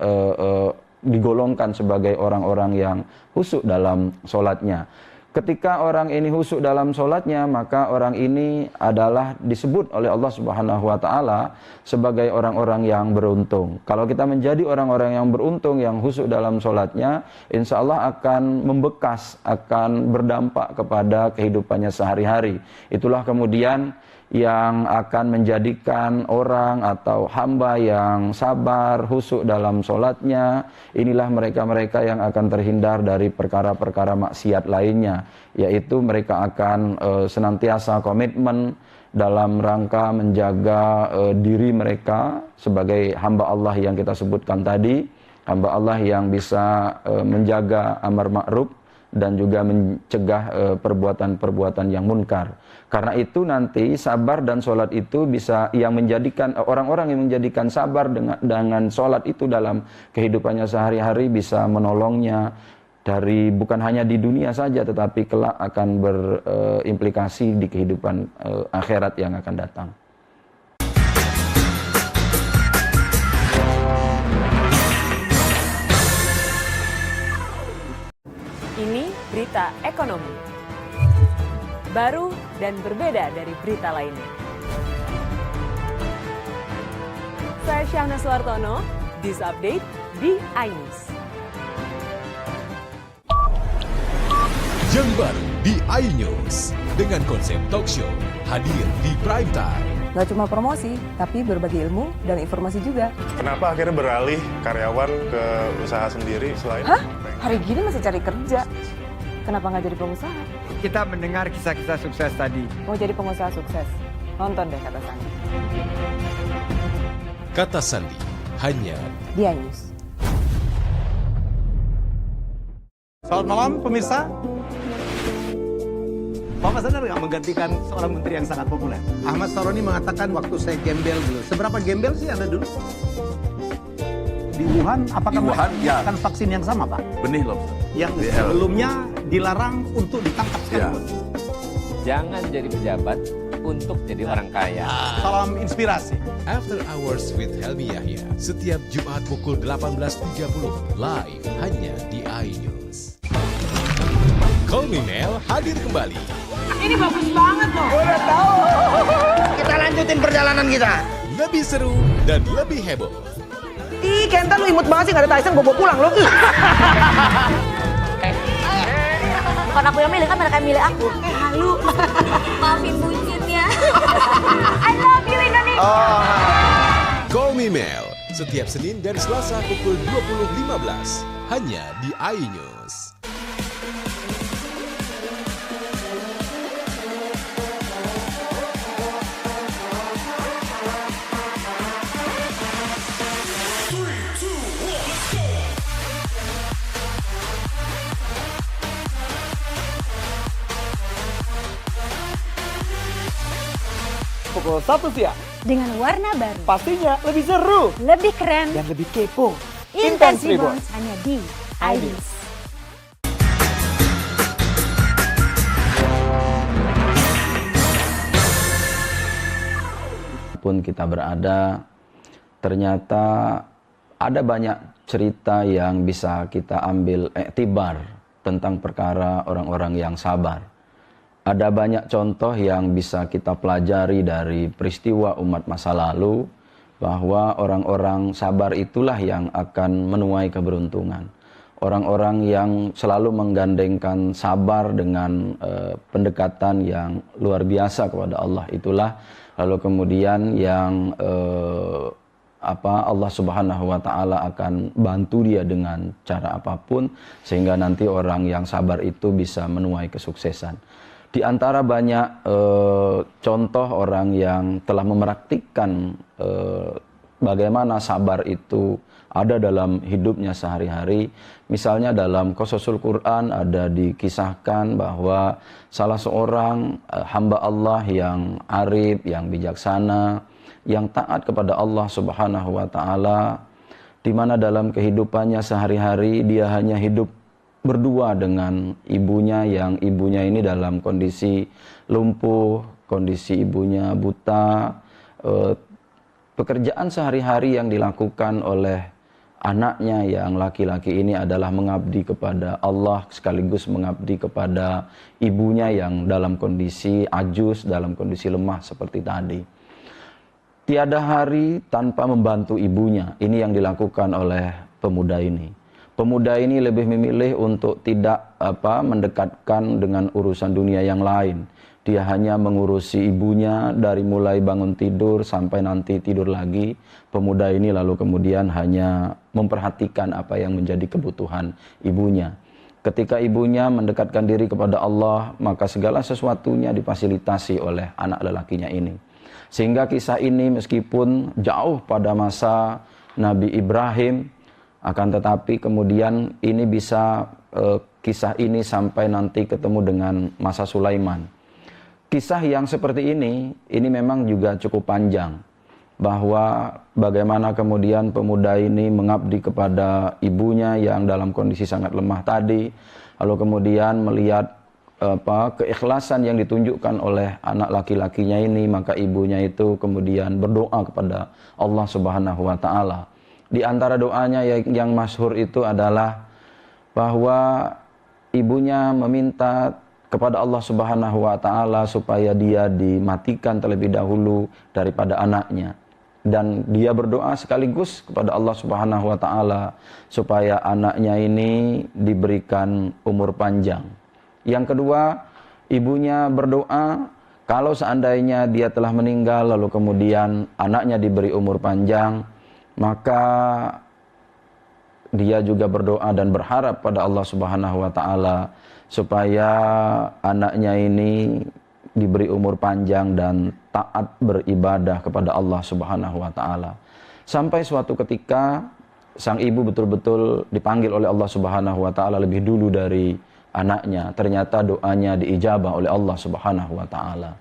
Speaker 9: digolongkan sebagai orang-orang yang khusyuk dalam sholatnya. Ketika orang ini khusyuk dalam sholatnya, maka orang ini adalah disebut oleh Allah Subhanahu wa Ta'ala sebagai orang-orang yang beruntung. Kalau kita menjadi orang-orang yang beruntung, yang khusyuk dalam sholatnya, insya Allah akan membekas, akan berdampak kepada kehidupannya sehari-hari. Itulah kemudian yang akan menjadikan orang atau hamba yang sabar, khusyuk dalam sholatnya, inilah mereka-mereka yang akan terhindar dari perkara-perkara maksiat lainnya, yaitu mereka akan senantiasa komitmen dalam rangka menjaga diri mereka sebagai hamba Allah yang kita sebutkan tadi, hamba Allah yang bisa menjaga amar ma'ruf dan juga mencegah perbuatan-perbuatan yang munkar. Karena itu nanti sabar dan sholat itu bisa yang menjadikan orang-orang yang menjadikan sabar dengan sholat itu dalam kehidupannya sehari-hari bisa menolongnya dari bukan hanya di dunia saja tetapi kelak akan berimplikasi di kehidupan akhirat yang akan datang.
Speaker 12: Ini berita ekonomi. Baru dan berbeda dari berita lainnya. Saya Syahna Suartono, This Update di iNews.
Speaker 13: Yang baru di iNews dengan konsep talk show hadir di prime time.
Speaker 14: Nggak cuma promosi, tapi berbagi ilmu dan informasi juga.
Speaker 15: Kenapa akhirnya beralih karyawan ke usaha sendiri selain...
Speaker 14: Hah? Hari gini masih cari kerja. Kenapa nggak jadi pengusaha?
Speaker 16: Kita mendengar kisah-kisah sukses tadi.
Speaker 14: Mau jadi pengusaha sukses? Nonton deh Kata Sandi.
Speaker 13: Kata Sandi, hanya
Speaker 14: di iNews.
Speaker 17: Selamat malam pemirsa. Bapak sadar nggak menggantikan seorang menteri yang sangat populer? Ahmad Saroni mengatakan waktu saya gembel dulu. Seberapa gembel sih Anda dulu? Di Wuhan, apakah menggunakan vaksin yang sama, Pak?
Speaker 5: Benih loh.
Speaker 17: Yang sebelumnya dilarang untuk ditangkap sekarang.
Speaker 18: Jangan jadi pejabat untuk jadi orang kaya.
Speaker 17: Salam inspirasi.
Speaker 13: After Hours with Helmi Yahya, setiap Jumat pukul 18.30, live hanya di iNews. Call Me Mel hadir kembali.
Speaker 19: Ini bagus banget loh. Udah tahu. Kita lanjutin perjalanan kita.
Speaker 13: Lebih seru dan lebih heboh.
Speaker 19: Ih, Kenta lu imut banget sih, gak ada Tyson, gue bawa pulang lo.
Speaker 20: Bukan aku yang milih, kan mereka yang milih aku. Halu. Maafin bucinnya. I love you Indonesia.
Speaker 13: Call Me Mel, setiap Senin dan Selasa pukul 20.15, hanya di iNews.
Speaker 19: Pukul 1 siang.
Speaker 20: Dengan warna baru.
Speaker 19: Pastinya lebih seru.
Speaker 20: Lebih keren.
Speaker 19: Dan lebih kepo.
Speaker 20: Intense Reborn hanya di iNews.
Speaker 9: Pun kita berada, ternyata ada banyak cerita yang bisa kita ambil iktibar tentang perkara orang-orang yang sabar. Ada banyak contoh yang bisa kita pelajari dari peristiwa umat masa lalu, bahwa orang-orang sabar itulah yang akan menuai keberuntungan. Orang-orang yang selalu menggandengkan sabar dengan pendekatan yang luar biasa kepada Allah itulah lalu kemudian yang Allah Subhanahu wa taala akan bantu dia dengan cara apapun sehingga nanti orang yang sabar itu bisa menuai kesuksesan. Di antara banyak contoh orang yang telah mempraktikkan bagaimana sabar itu ada dalam hidupnya sehari-hari. Misalnya dalam Qasasul Quran ada dikisahkan bahwa salah seorang hamba Allah yang arif, yang bijaksana, yang taat kepada Allah Subhanahu wa taala, di mana dalam kehidupannya sehari-hari dia hanya hidup berdua dengan ibunya, yang ibunya ini dalam kondisi lumpuh, kondisi ibunya buta. Pekerjaan sehari-hari yang dilakukan oleh anaknya yang laki-laki ini adalah mengabdi kepada Allah sekaligus mengabdi kepada ibunya yang dalam kondisi ajus, dalam kondisi lemah seperti tadi. Tiada hari tanpa membantu ibunya. Ini yang dilakukan oleh pemuda ini. Pemuda ini lebih memilih untuk tidak mendekatkan dengan urusan dunia yang lain. Dia hanya mengurusi ibunya dari mulai bangun tidur sampai nanti tidur lagi. Pemuda ini lalu kemudian hanya memperhatikan apa yang menjadi kebutuhan ibunya. Ketika ibunya mendekatkan diri kepada Allah, maka segala sesuatunya difasilitasi oleh anak lelakinya ini. Sehingga kisah ini meskipun jauh pada masa Nabi Ibrahim, akan tetapi kemudian ini bisa kisah ini sampai nanti ketemu dengan masa Sulaiman. Kisah yang seperti ini memang juga cukup panjang. Bahwa bagaimana kemudian pemuda ini mengabdi kepada ibunya yang dalam kondisi sangat lemah tadi. Lalu kemudian melihat keikhlasan yang ditunjukkan oleh anak laki-lakinya ini, maka ibunya itu kemudian berdoa kepada Allah Subhanahu wa taala. Di antara doanya yang masyhur itu adalah bahwa ibunya meminta kepada Allah Subhanahu wa taala supaya dia dimatikan terlebih dahulu daripada anaknya. Dan dia berdoa sekaligus kepada Allah Subhanahu wa taala supaya anaknya ini diberikan umur panjang. Yang kedua, ibunya berdoa Kalau seandainya dia telah meninggal lalu kemudian anaknya diberi umur panjang, maka dia juga berdoa dan berharap pada Allah Subhanahu wa taala supaya anaknya ini diberi umur panjang dan taat beribadah kepada Allah Subhanahu wa taala. Sampai suatu ketika sang ibu betul-betul dipanggil oleh Allah Subhanahu wa taala lebih dulu dari anaknya. Ternyata doanya diijabah oleh Allah Subhanahu wa taala.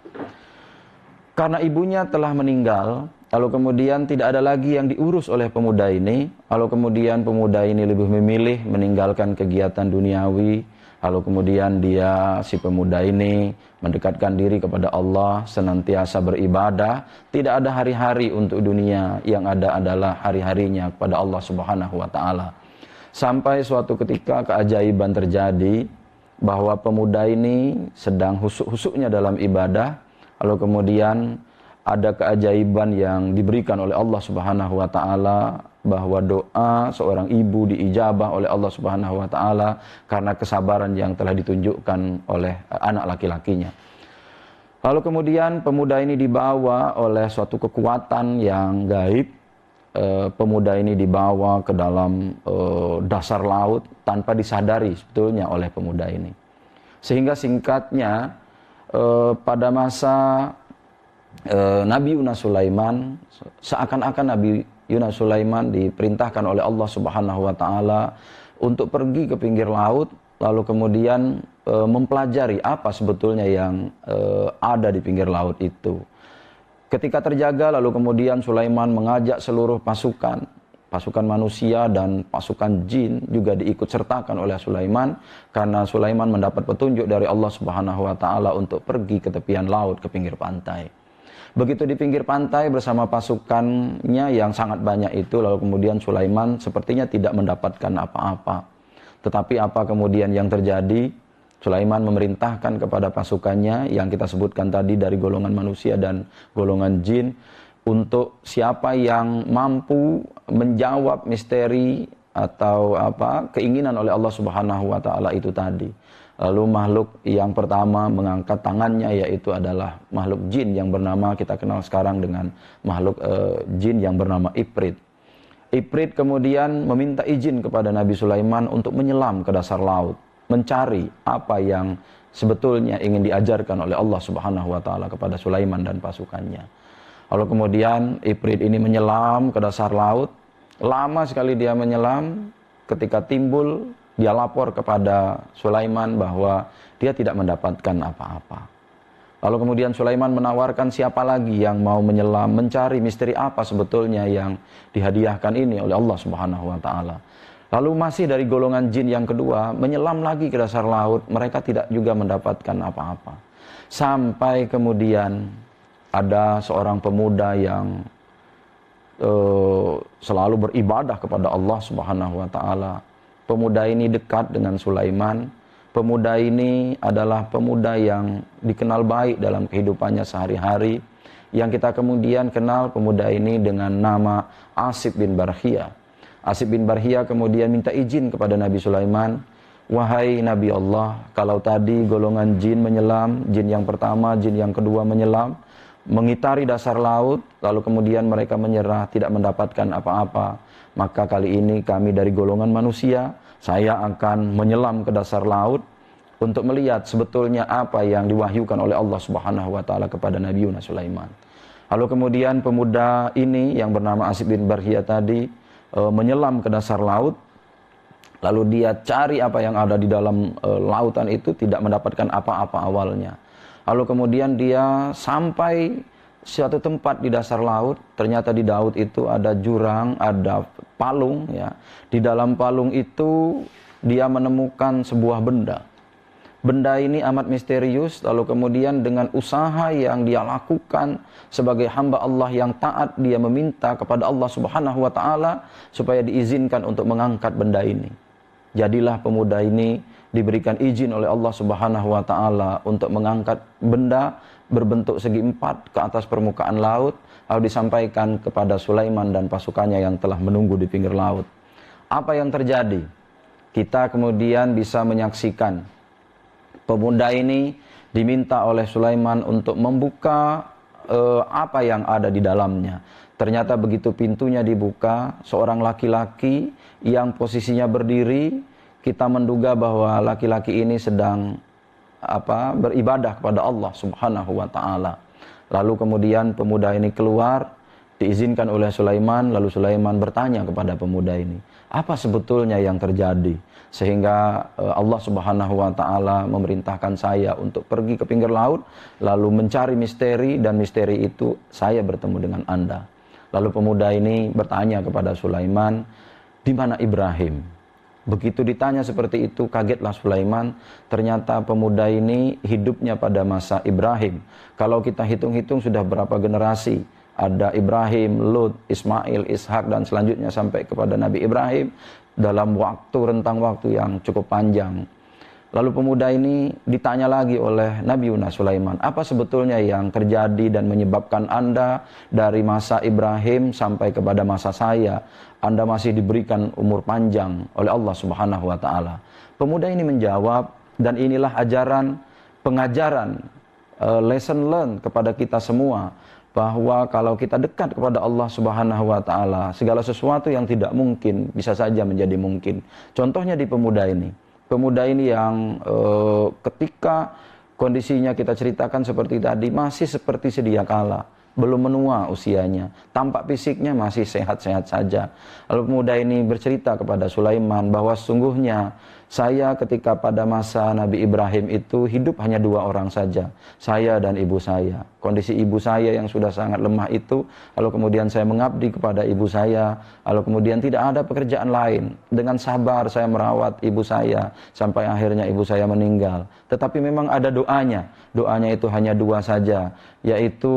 Speaker 9: Karena ibunya telah meninggal, lalu kemudian tidak ada lagi yang diurus oleh pemuda ini, lalu kemudian pemuda ini lebih memilih meninggalkan kegiatan duniawi, lalu kemudian si pemuda ini mendekatkan diri kepada Allah, senantiasa beribadah, tidak ada hari-hari untuk dunia, yang ada adalah hari-harinya kepada Allah Subhanahu wa taala. Sampai suatu ketika keajaiban terjadi bahwa pemuda ini sedang husuk-husuknya dalam ibadah, lalu kemudian ada keajaiban yang diberikan oleh Allah Subhanahu wa taala bahwa doa seorang ibu diijabah oleh Allah Subhanahu wa taala karena kesabaran yang telah ditunjukkan oleh anak laki-lakinya. Lalu kemudian pemuda ini dibawa oleh suatu kekuatan yang gaib. Pemuda ini dibawa ke dalam dasar laut tanpa disadari sebetulnya oleh pemuda ini. Sehingga singkatnya pada masa Nabi Yunus Sulaiman, seakan-akan Nabi Yunus Sulaiman diperintahkan oleh Allah Subhanahu wa taala untuk pergi ke pinggir laut, lalu kemudian mempelajari apa sebetulnya yang ada di pinggir laut itu. Ketika terjaga, lalu kemudian Sulaiman mengajak seluruh pasukan manusia dan pasukan jin juga diikut sertakan oleh Sulaiman, karena Sulaiman mendapat petunjuk dari Allah Subhanahu wa taala untuk pergi ke tepian laut, ke pinggir pantai. Begitu di pinggir pantai bersama pasukannya yang sangat banyak itu, lalu kemudian Sulaiman sepertinya tidak mendapatkan apa-apa. Tetapi apa kemudian yang terjadi? Sulaiman memerintahkan kepada pasukannya yang kita sebutkan tadi dari golongan manusia dan golongan jin, untuk siapa yang mampu menjawab misteri atau keinginan oleh Allah Subhanahu wa taala itu tadi. Lalu makhluk yang pertama mengangkat tangannya, yaitu adalah makhluk jin yang bernama, kita kenal sekarang dengan makhluk jin yang bernama Ifrit. Ifrit kemudian meminta izin kepada Nabi Sulaiman untuk menyelam ke dasar laut, mencari apa yang sebetulnya ingin diajarkan oleh Allah Subhanahu wa taala kepada Sulaiman dan pasukannya. Lalu kemudian Ifrit ini menyelam ke dasar laut. Lama sekali dia menyelam, ketika timbul dia lapor kepada Sulaiman bahwa dia tidak mendapatkan apa-apa. Lalu kemudian Sulaiman menawarkan siapa lagi yang mau menyelam, mencari misteri apa sebetulnya yang dihadiahkan ini oleh Allah Subhanahu wa taala. Lalu masih dari golongan jin yang kedua menyelam lagi ke dasar laut, mereka tidak juga mendapatkan apa-apa. Sampai kemudian ada seorang pemuda yang selalu beribadah kepada Allah Subhanahu wa taala. Pemuda ini dekat dengan Sulaiman. Pemuda ini adalah pemuda yang dikenal baik dalam kehidupannya sehari-hari. Yang kita kemudian kenal pemuda ini dengan nama Asib bin Barhiyah. Asib bin Barhiyah kemudian minta izin kepada Nabi Sulaiman, "Wahai Nabi Allah, kalau tadi golongan jin menyelam, jin yang pertama, jin yang kedua menyelam, mengitari dasar laut, lalu kemudian mereka menyerah, tidak mendapatkan apa-apa. Maka kali ini kami dari golongan manusia, saya akan menyelam ke dasar laut untuk melihat sebetulnya apa yang diwahyukan oleh Allah Subhanahu wa taala kepada Nabi Yunus Sulaiman." Lalu kemudian pemuda ini yang bernama Asib bin Barhiyah tadi menyelam ke dasar laut, lalu dia cari apa yang ada di dalam lautan itu, tidak mendapatkan apa-apa awalnya. Lalu kemudian dia sampai suatu tempat di dasar laut, ternyata di laut itu ada jurang, ada palung ya. Di dalam palung itu dia menemukan sebuah benda. Benda ini amat misterius, lalu kemudian dengan usaha yang dia lakukan sebagai hamba Allah yang taat, dia meminta kepada Allah Subhanahu wa taala supaya diizinkan untuk mengangkat benda ini. Jadilah pemuda ini diberikan izin oleh Allah Subhanahu wa taala untuk mengangkat benda berbentuk segi empat ke atas permukaan laut, lalu disampaikan kepada Sulaiman dan pasukannya yang telah menunggu di pinggir laut. Apa yang terjadi? Kita kemudian bisa menyaksikan pemuda ini diminta oleh Sulaiman untuk membuka apa yang ada di dalamnya. Ternyata begitu pintunya dibuka, seorang laki-laki yang posisinya berdiri, kita menduga bahwa laki-laki ini sedang beribadah kepada Allah Subhanahu wa taala. Lalu kemudian pemuda ini keluar, diizinkan oleh Sulaiman, lalu Sulaiman bertanya kepada pemuda ini, apa sebetulnya yang terjadi? Sehingga Allah Subhanahu wa taala memerintahkan saya untuk pergi ke pinggir laut, lalu mencari misteri, dan misteri itu saya bertemu dengan Anda. Lalu pemuda ini bertanya kepada Sulaiman, di mana Ibrahim? Begitu ditanya seperti itu, kagetlah Sulaiman. Ternyata pemuda ini hidupnya pada masa Ibrahim. Kalau kita hitung-hitung sudah berapa generasi? Ada Ibrahim, Lut, Ismail, Ishak, dan selanjutnya sampai kepada Nabi Ibrahim dalam rentang waktu yang cukup panjang. Lalu pemuda ini ditanya lagi oleh Nabi Yunus Sulaiman, apa sebetulnya yang terjadi dan menyebabkan Anda dari masa Ibrahim sampai kepada masa saya, Anda masih diberikan umur panjang oleh Allah Subhanahu wa taala. Pemuda ini menjawab, dan inilah pengajaran, lesson learned kepada kita semua, bahwa kalau kita dekat kepada Allah Subhanahu wa taala, segala sesuatu yang tidak mungkin bisa saja menjadi mungkin. Contohnya di pemuda ini. Pemuda ini yang ketika kondisinya kita ceritakan seperti tadi, masih seperti sedia kala, belum menua usianya, tampak fisiknya masih sehat-sehat saja. Lalu pemuda ini bercerita kepada Sulaiman bahwa sesungguhnya saya ketika pada masa Nabi Ibrahim itu hidup hanya 2 orang saja, saya dan ibu saya. Kondisi ibu saya yang sudah sangat lemah itu, lalu kemudian saya mengabdi kepada ibu saya, lalu kemudian tidak ada pekerjaan lain. Dengan sabar saya merawat ibu saya, sampai akhirnya ibu saya meninggal. Tetapi memang ada doanya itu hanya 2 saja, yaitu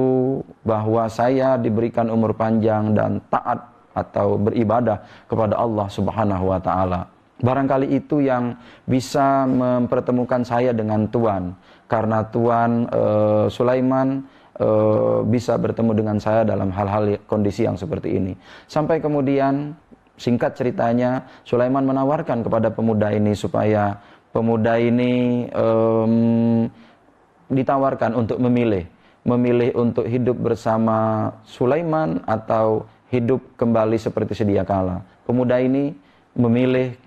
Speaker 9: bahwa saya diberikan umur panjang dan taat atau beribadah kepada Allah Subhanahu wa taala. Barangkali itu yang bisa mempertemukan saya dengan Tuhan, karena Tuhan Sulaiman bisa bertemu dengan saya dalam hal-hal kondisi yang seperti ini. Sampai kemudian singkat ceritanya, Sulaiman menawarkan kepada pemuda ini supaya pemuda ini ditawarkan untuk memilih untuk hidup bersama Sulaiman atau hidup kembali seperti sedia kala. Pemuda ini memilih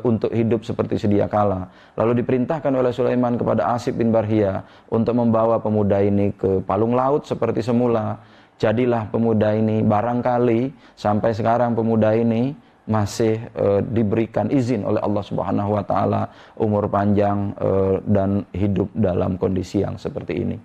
Speaker 9: untuk hidup seperti sedia kala. Lalu diperintahkan oleh Sulaiman kepada Asif bin Barhia untuk membawa pemuda ini ke palung laut seperti semula. Jadilah pemuda ini, barangkali sampai sekarang pemuda ini masih diberikan izin oleh Allah Subhanahu wa taala umur panjang dan hidup dalam kondisi yang seperti ini.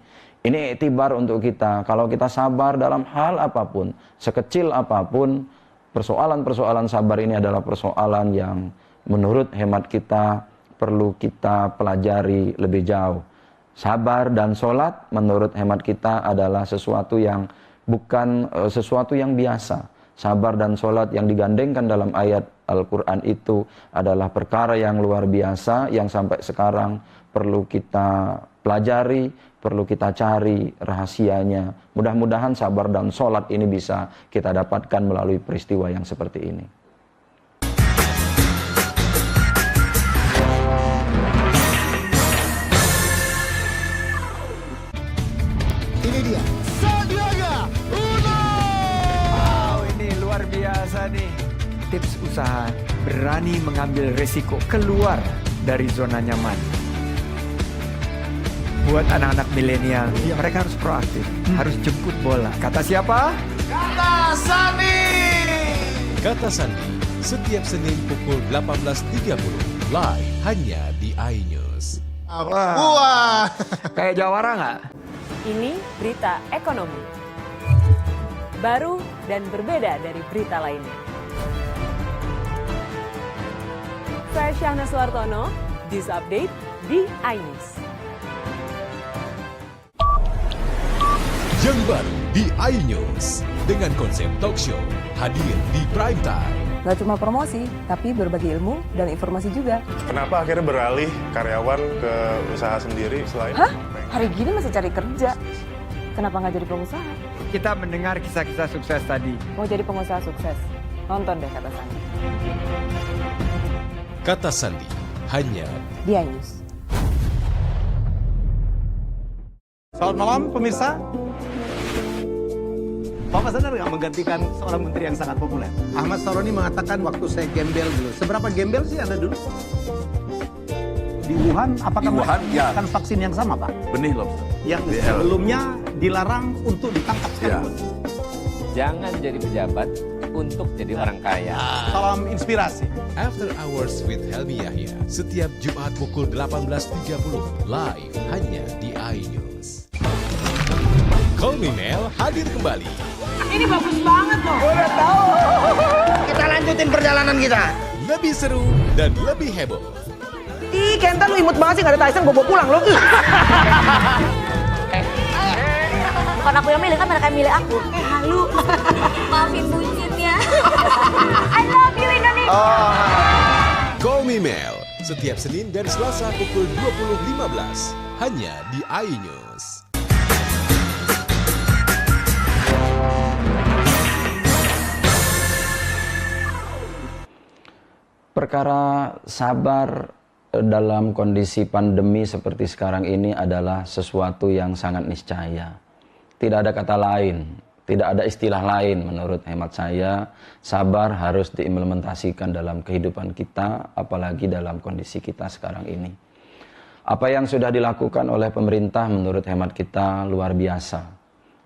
Speaker 9: Ini iktibar untuk kita, kalau kita sabar dalam hal apapun, sekecil apapun, persoalan-persoalan sabar ini adalah persoalan yang menurut hemat kita perlu kita pelajari lebih jauh. Sabar dan sholat menurut hemat kita adalah sesuatu yang bukan sesuatu yang biasa. Sabar dan sholat yang digandengkan dalam ayat Al-Quran itu adalah perkara yang luar biasa yang sampai sekarang perlu kita pelajari, perlu kita cari rahasianya. Mudah-mudahan sabar dan sholat ini bisa kita dapatkan melalui peristiwa yang seperti ini.
Speaker 7: Ini dia, Sandiaga Uno.
Speaker 16: Wow, ini luar biasa nih. Tips usaha, berani mengambil resiko, keluar dari zona nyaman. Buat anak-anak milenial, mereka harus proaktif, harus jemput bola. Kata siapa?
Speaker 7: Kata Sandi.
Speaker 13: Kata Sandi, setiap Senin pukul 18.30, live hanya di iNews.
Speaker 7: Wah.
Speaker 16: Kayak jawara nggak?
Speaker 12: Ini berita ekonomi. Baru dan berbeda dari berita lainnya. Saya Syahna Suartono, This Update di iNews.
Speaker 13: Yang baru di iNews dengan konsep talk show hadir di prime time.
Speaker 14: Gak cuma promosi, tapi berbagi ilmu dan informasi juga.
Speaker 15: Kenapa akhirnya beralih karyawan ke usaha sendiri selain?
Speaker 14: Hah? Hari gini masih cari kerja. Kenapa nggak jadi pengusaha?
Speaker 16: Kita mendengar kisah-kisah sukses tadi.
Speaker 14: Mau jadi pengusaha sukses? Nonton deh Kata Sandi.
Speaker 13: Kata Sandi, hanya
Speaker 14: di iNews.
Speaker 17: Selamat malam pemirsa. Bapak sadar nggak menggantikan seorang menteri yang sangat populer? Ahmad Saroni mengatakan waktu saya gembel dulu. Seberapa gembel sih Anda dulu? Di Wuhan, apakah menggunakan vaksin yang sama, Pak?
Speaker 5: Benih loh.
Speaker 17: Yang sebelumnya dilarang untuk ditangkap sekarang.
Speaker 18: Jangan jadi pejabat untuk jadi orang kaya.
Speaker 17: Salam inspirasi.
Speaker 13: After Hours with Helmi Yahya, setiap Jumat pukul 18.30, live hanya di iNews. Call Me Mel hadir kembali.
Speaker 19: Ini bagus banget loh. Udah tahu. Kita lanjutin perjalanan kita.
Speaker 13: Lebih seru dan lebih heboh.
Speaker 19: Ih, Kenta lu imut banget sih, gak ada Tyson, gue bawa pulang lo.
Speaker 20: Bukan aku yang milih, kan mereka yang milih aku. Halu. Maafin buncitnya. I love you Indonesia.
Speaker 13: Call Me Mel, setiap Senin dan Selasa pukul 20.15, hanya di iNews.
Speaker 9: Perkara sabar dalam kondisi pandemi seperti sekarang ini adalah sesuatu yang sangat niscaya. Tidak ada kata lain, tidak ada istilah lain menurut hemat saya. Sabar harus diimplementasikan dalam kehidupan kita, apalagi dalam kondisi kita sekarang ini. Apa yang sudah dilakukan oleh pemerintah menurut hemat kita luar biasa.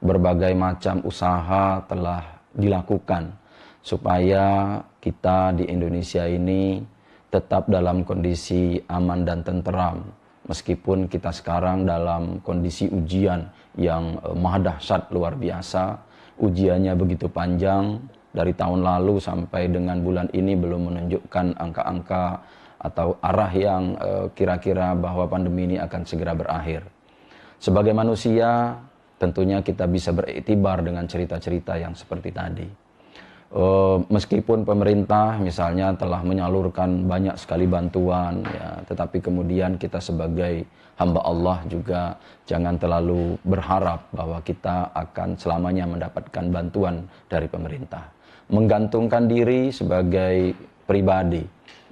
Speaker 9: Berbagai macam usaha telah dilakukan supaya kita di Indonesia ini tetap dalam kondisi aman dan tenteram. Meskipun kita sekarang dalam kondisi ujian yang maha dahsyat luar biasa, ujiannya begitu panjang, dari tahun lalu sampai dengan bulan ini belum menunjukkan angka-angka atau arah yang kira-kira bahwa pandemi ini akan segera berakhir. Sebagai manusia, tentunya kita bisa beriktibar dengan cerita-cerita yang seperti tadi. Meskipun pemerintah misalnya telah menyalurkan banyak sekali bantuan, ya, tetapi kemudian kita sebagai hamba Allah juga jangan terlalu berharap bahwa kita akan selamanya mendapatkan bantuan dari pemerintah. Menggantungkan diri sebagai pribadi,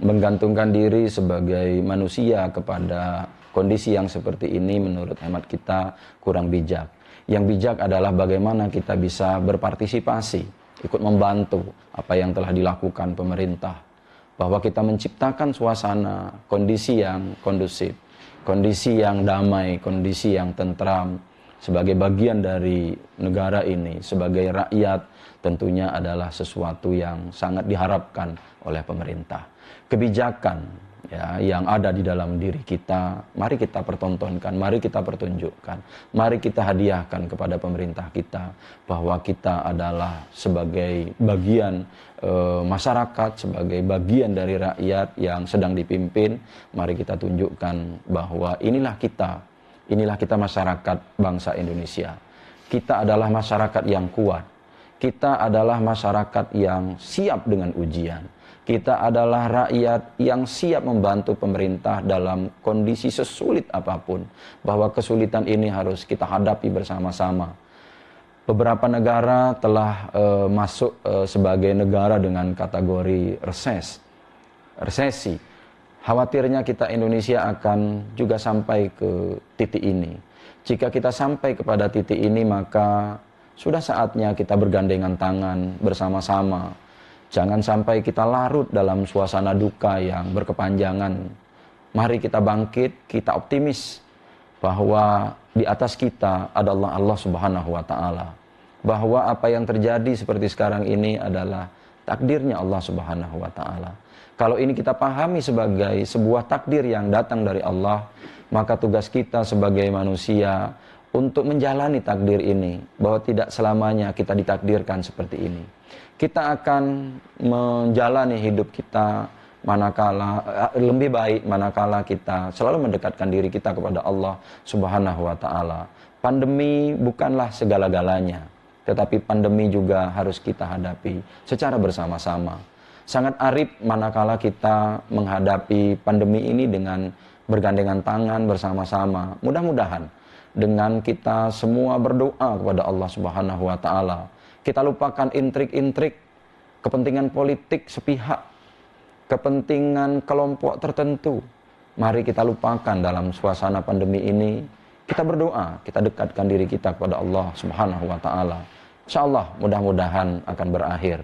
Speaker 9: menggantungkan diri sebagai manusia kepada kondisi yang seperti ini menurut hemat kita kurang bijak. Yang bijak adalah bagaimana kita bisa berpartisipasi, ikut membantu apa yang telah dilakukan pemerintah, bahwa kita menciptakan suasana kondisi yang kondusif, kondisi yang damai, kondisi yang tentram sebagai bagian dari negara ini, sebagai rakyat, tentunya adalah sesuatu yang sangat diharapkan oleh pemerintah. Kebijakan ya, yang ada di dalam diri kita, mari kita pertontonkan, mari kita pertunjukkan, mari kita hadiahkan kepada pemerintah kita bahwa kita adalah sebagai bagian masyarakat, sebagai bagian dari rakyat yang sedang dipimpin. Mari kita tunjukkan bahwa inilah kita masyarakat bangsa Indonesia. Kita adalah masyarakat yang kuat, kita adalah masyarakat yang siap dengan ujian. Kita adalah rakyat yang siap membantu pemerintah dalam kondisi sesulit apapun. Bahwa kesulitan ini harus kita hadapi bersama-sama. Beberapa negara telah masuk sebagai negara dengan kategori resesi. Khawatirnya kita Indonesia akan juga sampai ke titik ini. Jika kita sampai kepada titik ini, maka sudah saatnya kita bergandengan tangan bersama-sama. Jangan sampai kita larut dalam suasana duka yang berkepanjangan. Mari kita bangkit, kita optimis bahwa di atas kita adalah Allah Subhanahu wa Ta'ala. Bahwa apa yang terjadi seperti sekarang ini adalah takdirnya Allah Subhanahu wa Ta'ala. Kalau ini kita pahami sebagai sebuah takdir yang datang dari Allah, maka tugas kita sebagai manusia untuk menjalani takdir ini, bahwa tidak selamanya kita ditakdirkan seperti ini. Kita akan menjalani hidup kita lebih baik manakala kita selalu mendekatkan diri kita kepada Allah Subhanahu wa Ta'ala. Pandemi bukanlah segala-galanya, tetapi pandemi juga harus kita hadapi secara bersama-sama. Sangat arif manakala kita menghadapi pandemi ini dengan bergandengan tangan bersama-sama. Mudah-mudahan dengan kita semua berdoa kepada Allah Subhanahu wa Ta'ala, kita lupakan intrik-intrik kepentingan politik sepihak, kepentingan kelompok tertentu. Mari kita lupakan dalam suasana pandemi ini. kita berdoa, kita dekatkan diri kita kepada Allah Subhanahu wa Ta'ala. Insya Allah mudah-mudahan akan berakhir.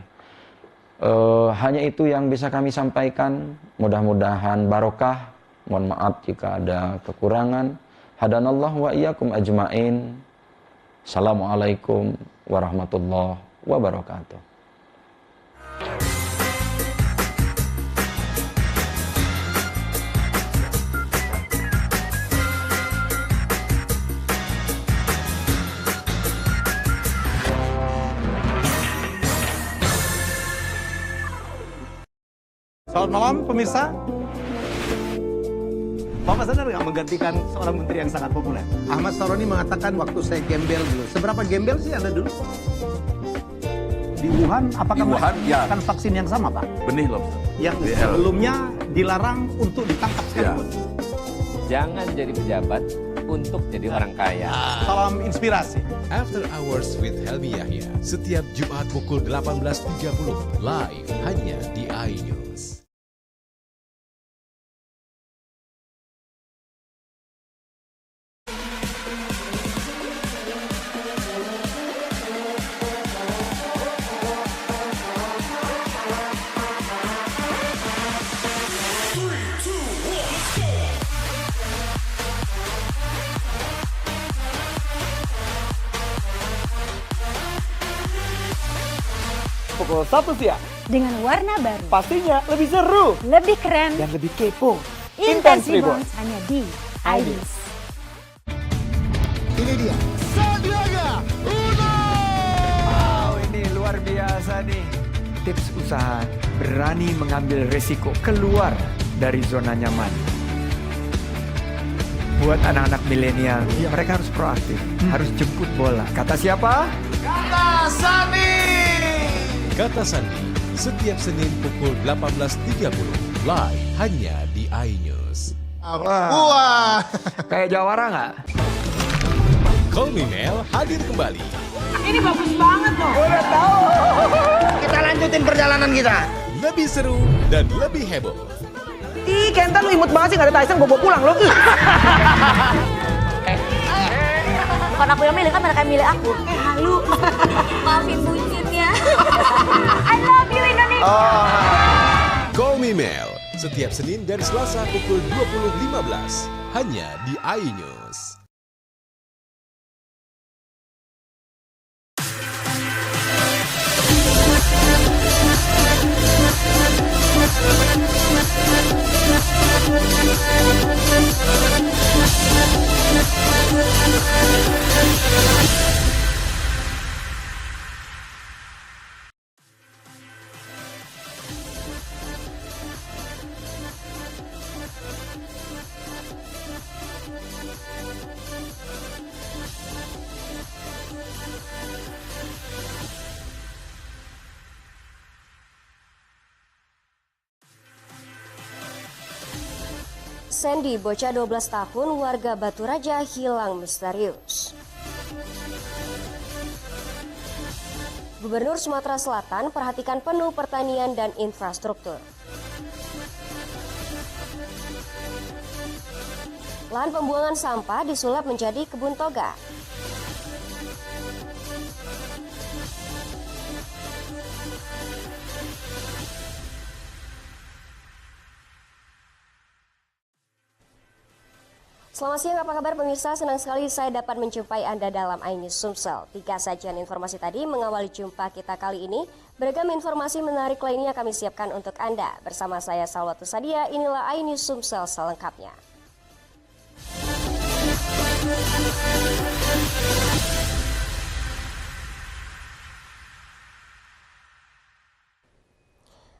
Speaker 9: Hanya itu yang bisa kami sampaikan. Mudah-mudahan barokah. Mohon maaf jika ada kekurangan. Hadanallahu wa iyyakum ajmain. Assalamualaikum warahmatullahi wabarakatuh.
Speaker 17: Selamat malam pemirsa. Bapak sadar nggak menggantikan seorang menteri yang sangat populer? Ahmad Saroni mengatakan waktu saya gembel dulu. Seberapa gembel sih Anda dulu? Di Wuhan, apakah melakukan vaksin yang sama, Pak?
Speaker 5: Benih loh.
Speaker 17: Yang sebelumnya dilarang untuk ditangkap sekalipun.
Speaker 18: Jangan jadi pejabat untuk jadi orang kaya.
Speaker 17: Salam inspirasi.
Speaker 13: After Hours with Helmi Yahya, setiap Jumat pukul 18.30, live hanya di iNews.
Speaker 7: Pukul 1 siang.
Speaker 10: Dengan warna baru.
Speaker 7: Pastinya lebih seru.
Speaker 10: Lebih keren.
Speaker 7: Dan lebih kepo.
Speaker 10: Intense Reborns hanya di iNews.
Speaker 7: Ini dia. Sandiaga Uno.
Speaker 16: Wow, ini luar biasa nih. Tips usaha berani mengambil resiko keluar dari zona nyaman. Buat anak-anak milenial, mereka harus proaktif, harus jemput bola. Kata siapa?
Speaker 7: Kata Sandi.
Speaker 13: Kata Sandi, setiap Senin pukul 18.30, live hanya di iNews.
Speaker 7: Wah.
Speaker 16: Kayak Jawara nggak?
Speaker 13: Call Me Mel hadir kembali.
Speaker 19: Ini bagus banget loh.
Speaker 7: Udah tahu.
Speaker 19: Kita lanjutin perjalanan kita.
Speaker 13: Lebih seru dan lebih heboh.
Speaker 19: Ih, Kenta lu imut banget sih, gak ada Tyson, gue bawa pulang lo.
Speaker 20: Bukan aku yang milih, kan mereka yang milih aku. Halu. Maafin buncitnya. I love you Indonesia.
Speaker 13: Call Me Mel, setiap Senin dan Selasa pukul 20.15, hanya di iNews.
Speaker 11: Sandy, bocah 12 tahun warga Batu Raja hilang misterius. Gubernur Sumatera Selatan perhatikan penuh pertanian dan infrastruktur. Lahan pembuangan sampah disulap menjadi kebun toga. Selamat siang, apa kabar pemirsa? Senang sekali saya dapat menjumpai Anda dalam iNews Sumsel. 3 sajian informasi tadi mengawali jumpa kita kali ini. Beragam informasi menarik lainnya kami siapkan untuk Anda. Bersama saya Salwatu Sadia, inilah iNews Sumsel selengkapnya.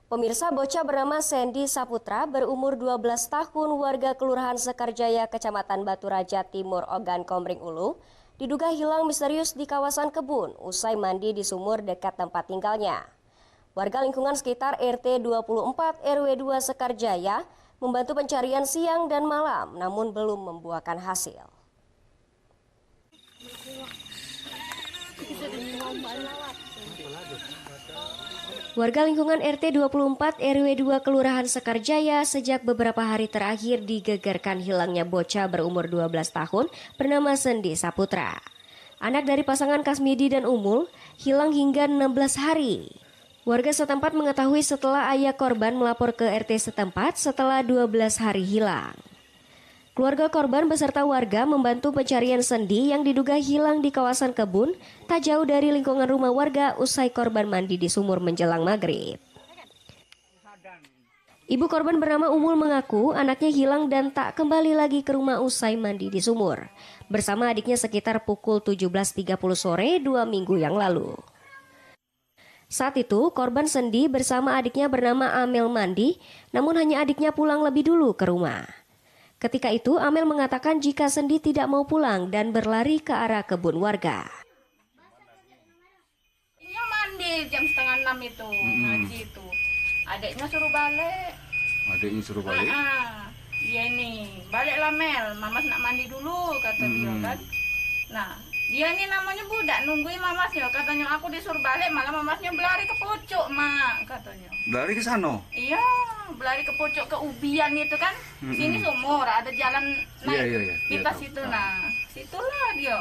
Speaker 11: Pemirsa, bocah bernama Sandy Saputra berumur 12 tahun warga Kelurahan Sekarjaya, Kecamatan Batu Raja Timur, Ogan Komering Ulu, diduga hilang misterius di kawasan kebun usai mandi di sumur dekat tempat tinggalnya. Warga lingkungan sekitar RT 24 RW 2 Sekarjaya membantu pencarian siang dan malam namun belum membuahkan hasil. Warga lingkungan RT 24 RW 2 Kelurahan Sekarjaya sejak beberapa hari terakhir digegerkan hilangnya bocah berumur 12 tahun bernama Sendi Saputra. Anak dari pasangan Kasmidi dan Umul hilang hingga 16 hari. Warga setempat mengetahui setelah ayah korban melapor ke RT setempat setelah 12 hari hilang. Keluarga korban beserta warga membantu pencarian Sendi yang diduga hilang di kawasan kebun tak jauh dari lingkungan rumah warga usai korban mandi di sumur menjelang maghrib. Ibu korban bernama Umul mengaku anaknya hilang dan tak kembali lagi ke rumah usai mandi di sumur bersama adiknya sekitar pukul 17.30 sore 2 minggu yang lalu. Saat itu korban Sendi bersama adiknya bernama Amel mandi, namun hanya adiknya pulang lebih dulu ke rumah. Ketika itu, Amel mengatakan jika Sendi tidak mau pulang dan berlari ke arah kebun warga.
Speaker 4: Dia mandi jam 5:30 itu, ngaji itu. Adiknya suruh balik.
Speaker 6: Adiknya suruh balik?
Speaker 4: Dia ini, baliklah Mel, Mamas nak mandi dulu, kata dia kan. Nah, dia ini namanya budak, nungguin Mamasnya. Katanya aku disuruh balik, malah Mamasnya berlari ke pucuk, Mak, katanya.
Speaker 6: Berlari ke sana?
Speaker 4: Iya, berlari ke pucuk ke Ubian itu kan. Sini sumur, ada jalan naik kita situ. Nah, situlah dia.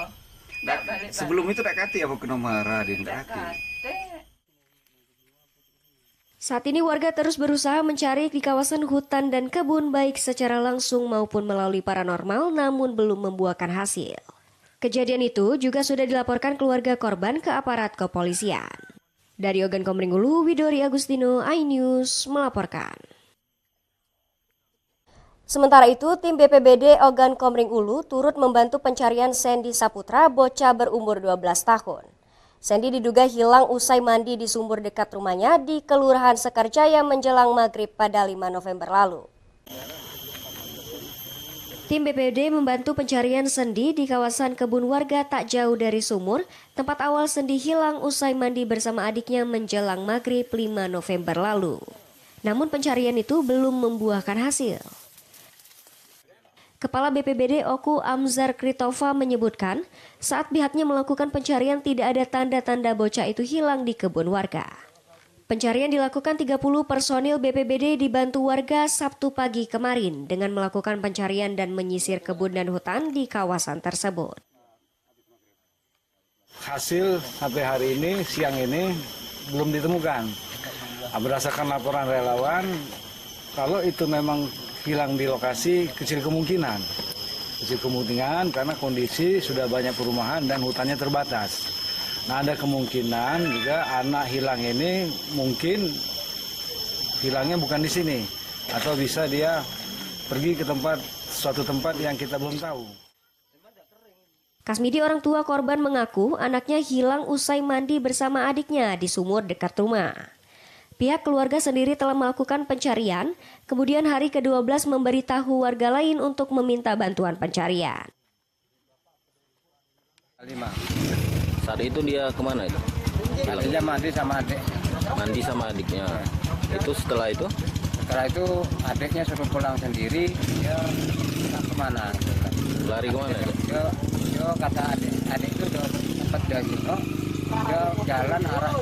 Speaker 4: Balik.
Speaker 6: Sebelum itu tak kati apa kena marah dia kati.
Speaker 11: Saat ini warga terus berusaha mencari di kawasan hutan dan kebun baik secara langsung maupun melalui paranormal namun belum membuahkan hasil. Kejadian itu juga sudah dilaporkan keluarga korban ke aparat kepolisian. Dari Ogan Komering Ulu, Widori Agustino, iNews melaporkan. Sementara itu, tim BPBD Ogan Komering Ulu turut membantu pencarian Sendi Saputra, bocah berumur 12 tahun. Sendi diduga hilang usai mandi di sumur dekat rumahnya di Kelurahan Sekarjaya menjelang maghrib pada 5 November lalu. Tim BPBD membantu pencarian Sendi di kawasan kebun warga tak jauh dari sumur, tempat awal Sendi hilang usai mandi bersama adiknya menjelang maghrib 5 November lalu. Namun pencarian itu belum membuahkan hasil. Kepala BPBD Oku Amzar Kritova menyebutkan, saat pihaknya melakukan pencarian tidak ada tanda-tanda bocah itu hilang di kebun warga. Pencarian dilakukan 30 personil BPBD dibantu warga Sabtu pagi kemarin dengan melakukan pencarian dan menyisir kebun dan hutan di kawasan tersebut.
Speaker 21: Hasil sampai hari ini, siang ini, belum ditemukan. Berdasarkan laporan relawan, kalau itu memang hilang di lokasi, kecil kemungkinan. Kecil kemungkinan karena kondisi sudah banyak perumahan dan hutannya terbatas. Nah, ada kemungkinan juga anak hilang ini mungkin hilangnya bukan di sini. Atau bisa dia pergi ke suatu tempat yang kita belum tahu.
Speaker 11: Kasmidi, orang tua korban, mengaku anaknya hilang usai mandi bersama adiknya di sumur dekat rumah. Pihak keluarga sendiri telah melakukan pencarian, kemudian hari ke-12 memberitahu warga lain untuk meminta bantuan pencarian.
Speaker 9: Saat itu dia kemana itu?
Speaker 21: Dia mandi sama adik.
Speaker 9: Mandi sama adiknya. Itu setelah itu?
Speaker 21: Setelah itu adiknya suruh pulang sendiri. Dia kemana?
Speaker 9: Lari kemana itu?
Speaker 21: Dia kata adik itu udah sempat dia gitu. Dia jalan arah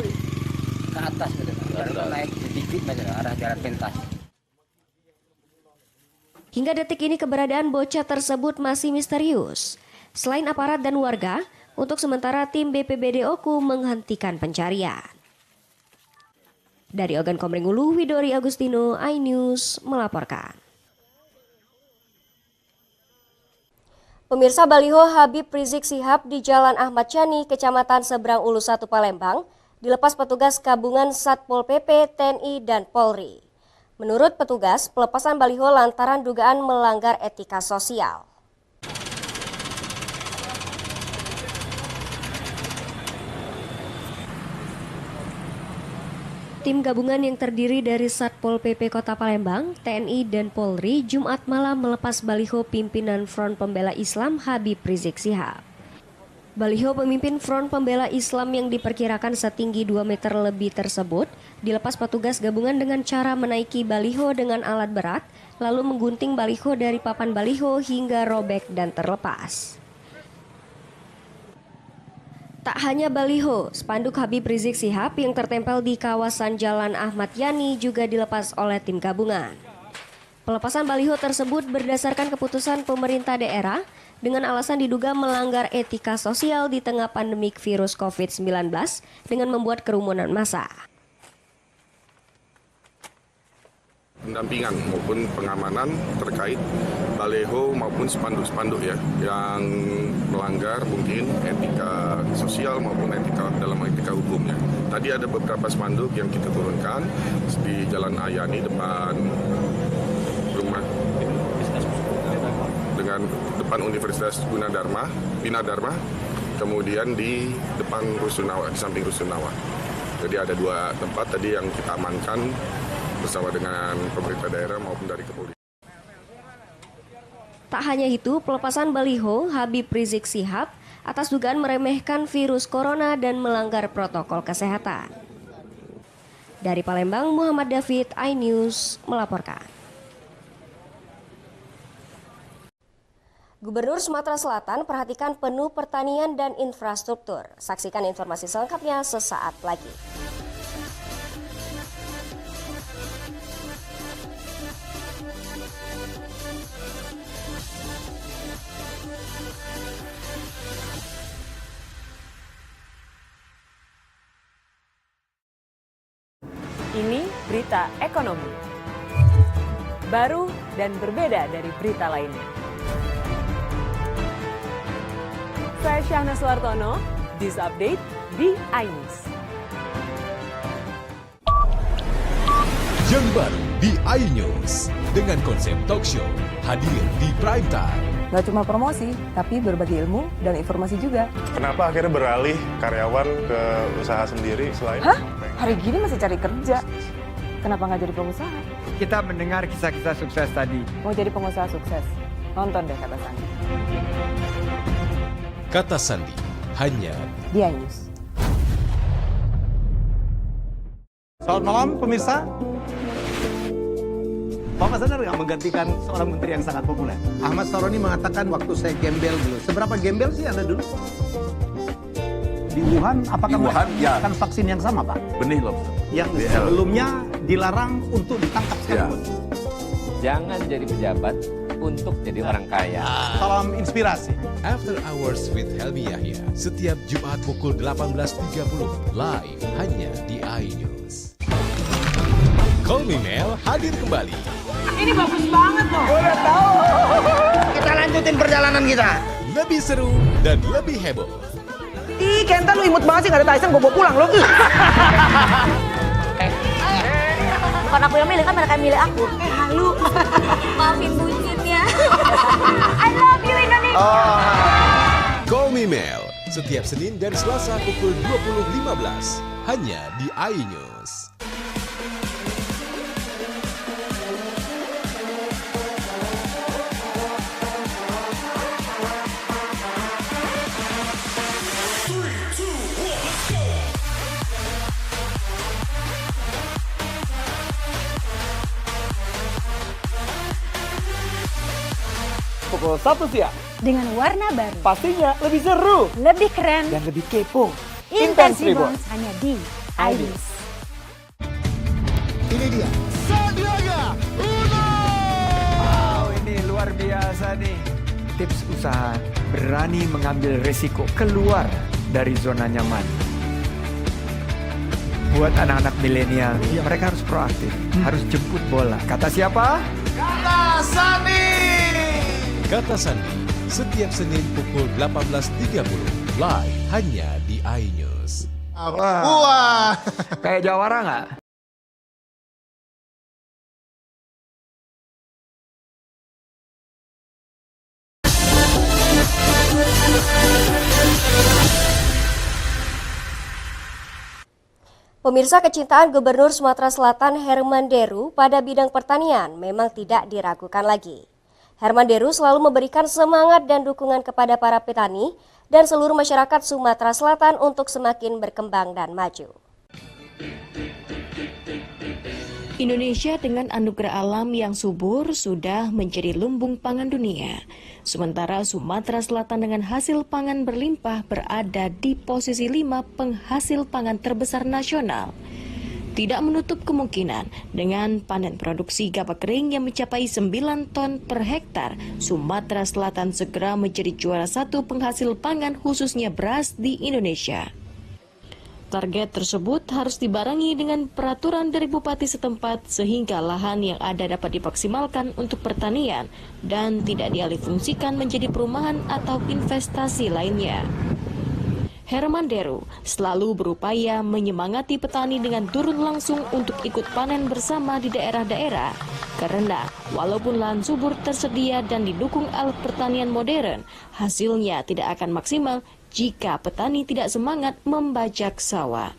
Speaker 21: ke atas gitu. Baru naik sedikit aja arah jalan pintas.
Speaker 11: Hingga detik ini keberadaan bocah tersebut masih misterius. Selain aparat dan warga, untuk sementara tim BPBD Oku menghentikan pencarian. Dari Ogan Komering Ulu, Widori Agustino, iNews melaporkan. Pemirsa, baliho Habib Rizik Sihab di Jalan Ahmad Yani, Kecamatan Seberang Ulu 1 Palembang, dilepas petugas gabungan Satpol PP, TNI, dan Polri. Menurut petugas, pelepasan baliho lantaran dugaan melanggar etika sosial. Tim gabungan yang terdiri dari Satpol PP Kota Palembang, TNI, dan Polri Jumat malam melepas baliho pimpinan Front Pembela Islam Habib Rizik Sihab. Baliho pemimpin Front Pembela Islam yang diperkirakan setinggi 2 meter lebih tersebut dilepas petugas gabungan dengan cara menaiki baliho dengan alat berat, lalu menggunting baliho dari papan baliho hingga robek dan terlepas. Tak hanya baliho, spanduk Habib Rizik Syihab yang tertempel di kawasan Jalan Ahmad Yani juga dilepas oleh tim gabungan. Pelepasan baliho tersebut berdasarkan keputusan pemerintah daerah dengan alasan diduga melanggar etika sosial di tengah pandemik virus COVID-19 dengan membuat kerumunan massa.
Speaker 3: Pendampingan maupun pengamanan terkait baleho maupun spanduk-spanduk ya yang melanggar mungkin etika sosial maupun etika dalam etika hukumnya. Tadi ada beberapa spanduk yang kita turunkan di Jalan Ayani depan rumah dengan depan Universitas Bina Dharma, kemudian di depan Rusunawa, di samping Rusunawa. Jadi ada 2 tempat tadi yang kita amankan bersama dengan pemerintah daerah maupun dari kepolisian.
Speaker 11: Tak hanya itu, pelepasan baliho Habib Rizik Syihab atas dugaan meremehkan virus corona dan melanggar protokol kesehatan. Dari Palembang, Muhammad David, iNews melaporkan. Gubernur Sumatera Selatan perhatikan penuh pertanian dan infrastruktur. Saksikan informasi selengkapnya sesaat lagi.
Speaker 12: Ini berita ekonomi. Baru dan berbeda dari berita lainnya. Saya Syahna Suartono, This Update di iNews.
Speaker 13: Yang baru di iNews dengan konsep talk show hadir di prime time.
Speaker 14: Gak cuma promosi, tapi berbagi ilmu dan informasi juga.
Speaker 15: Kenapa akhirnya beralih karyawan ke usaha sendiri selain...
Speaker 14: Hah? Hari gini masih cari kerja. Kenapa nggak jadi pengusaha?
Speaker 16: Kita mendengar kisah-kisah sukses tadi.
Speaker 14: Mau jadi pengusaha sukses? Nonton deh Kata Sandi.
Speaker 13: Kata Sandi, hanya
Speaker 14: di iNews.
Speaker 17: Selamat malam pemirsa. Bapak sadar nggak menggantikan seorang menteri yang sangat populer? Ahmad Saroni mengatakan waktu saya gembel dulu. Seberapa gembel sih Anda dulu? Di Wuhan, apakah
Speaker 5: ya.
Speaker 17: akan vaksin yang sama, Pak?
Speaker 5: Benih lobster.
Speaker 17: Yang sebelumnya dilarang untuk ditangkap sekalipun.
Speaker 18: Jangan jadi pejabat untuk jadi orang kaya.
Speaker 17: Salam inspirasi.
Speaker 13: After Hours with Helmi Yahya setiap Jumat pukul 18.30 live hanya di iNews. Call Me Mel hadir kembali.
Speaker 19: Ini bagus banget loh. Udah tahu. Kita lanjutin perjalanan kita.
Speaker 13: Lebih seru dan lebih heboh.
Speaker 19: Ih, Kenta lu imut banget sih, gak ada Tyson, gue bawa pulang lo.
Speaker 20: Bukan aku yang milih, kan mereka yang milih aku. Halu. Maafin buncitnya. I love you Indonesia.
Speaker 13: Call Me Mel setiap Senin dan Selasa pukul 20.15 hanya di iNews.
Speaker 19: Pukul 1 siang.
Speaker 10: Dengan warna baru.
Speaker 19: Pastinya lebih seru.
Speaker 10: Lebih keren.
Speaker 19: Dan lebih kepo.
Speaker 10: Intense Reborn hanya di iNews.
Speaker 7: Ini dia, Sandiaga Uno.
Speaker 16: Wow, ini luar biasa nih. Tips usaha, berani mengambil resiko, keluar dari zona nyaman. Buat anak-anak milenial, mereka harus proaktif, harus jemput bola. Kata siapa?
Speaker 7: Kata Sandi.
Speaker 13: Kata Sandi, setiap Senin pukul 18.30 live hanya di iNews.
Speaker 7: Wah.
Speaker 16: Kayak jawara nggak?
Speaker 11: Pemirsa, kecintaan Gubernur Sumatera Selatan Herman Deru pada bidang pertanian memang tidak diragukan lagi. Herman Deru selalu memberikan semangat dan dukungan kepada para petani dan seluruh masyarakat Sumatera Selatan untuk semakin berkembang dan maju.
Speaker 1: Indonesia dengan anugerah alam yang subur sudah menjadi lumbung pangan dunia. Sementara Sumatera Selatan dengan hasil pangan berlimpah berada di posisi 5 penghasil pangan terbesar nasional. Tidak menutup kemungkinan dengan panen produksi gabah kering yang mencapai 9 ton per hektar, Sumatera Selatan segera menjadi juara 1 penghasil pangan khususnya beras di Indonesia. Target tersebut harus dibarengi dengan peraturan dari bupati setempat sehingga lahan yang ada dapat dimaksimalkan untuk pertanian dan tidak dialihfungsikan menjadi perumahan atau investasi lainnya. Herman Deru selalu berupaya menyemangati petani dengan turun langsung untuk ikut panen bersama di daerah-daerah. Karena walaupun lahan subur tersedia dan didukung alat pertanian modern, hasilnya tidak akan maksimal jika petani tidak semangat membajak sawah.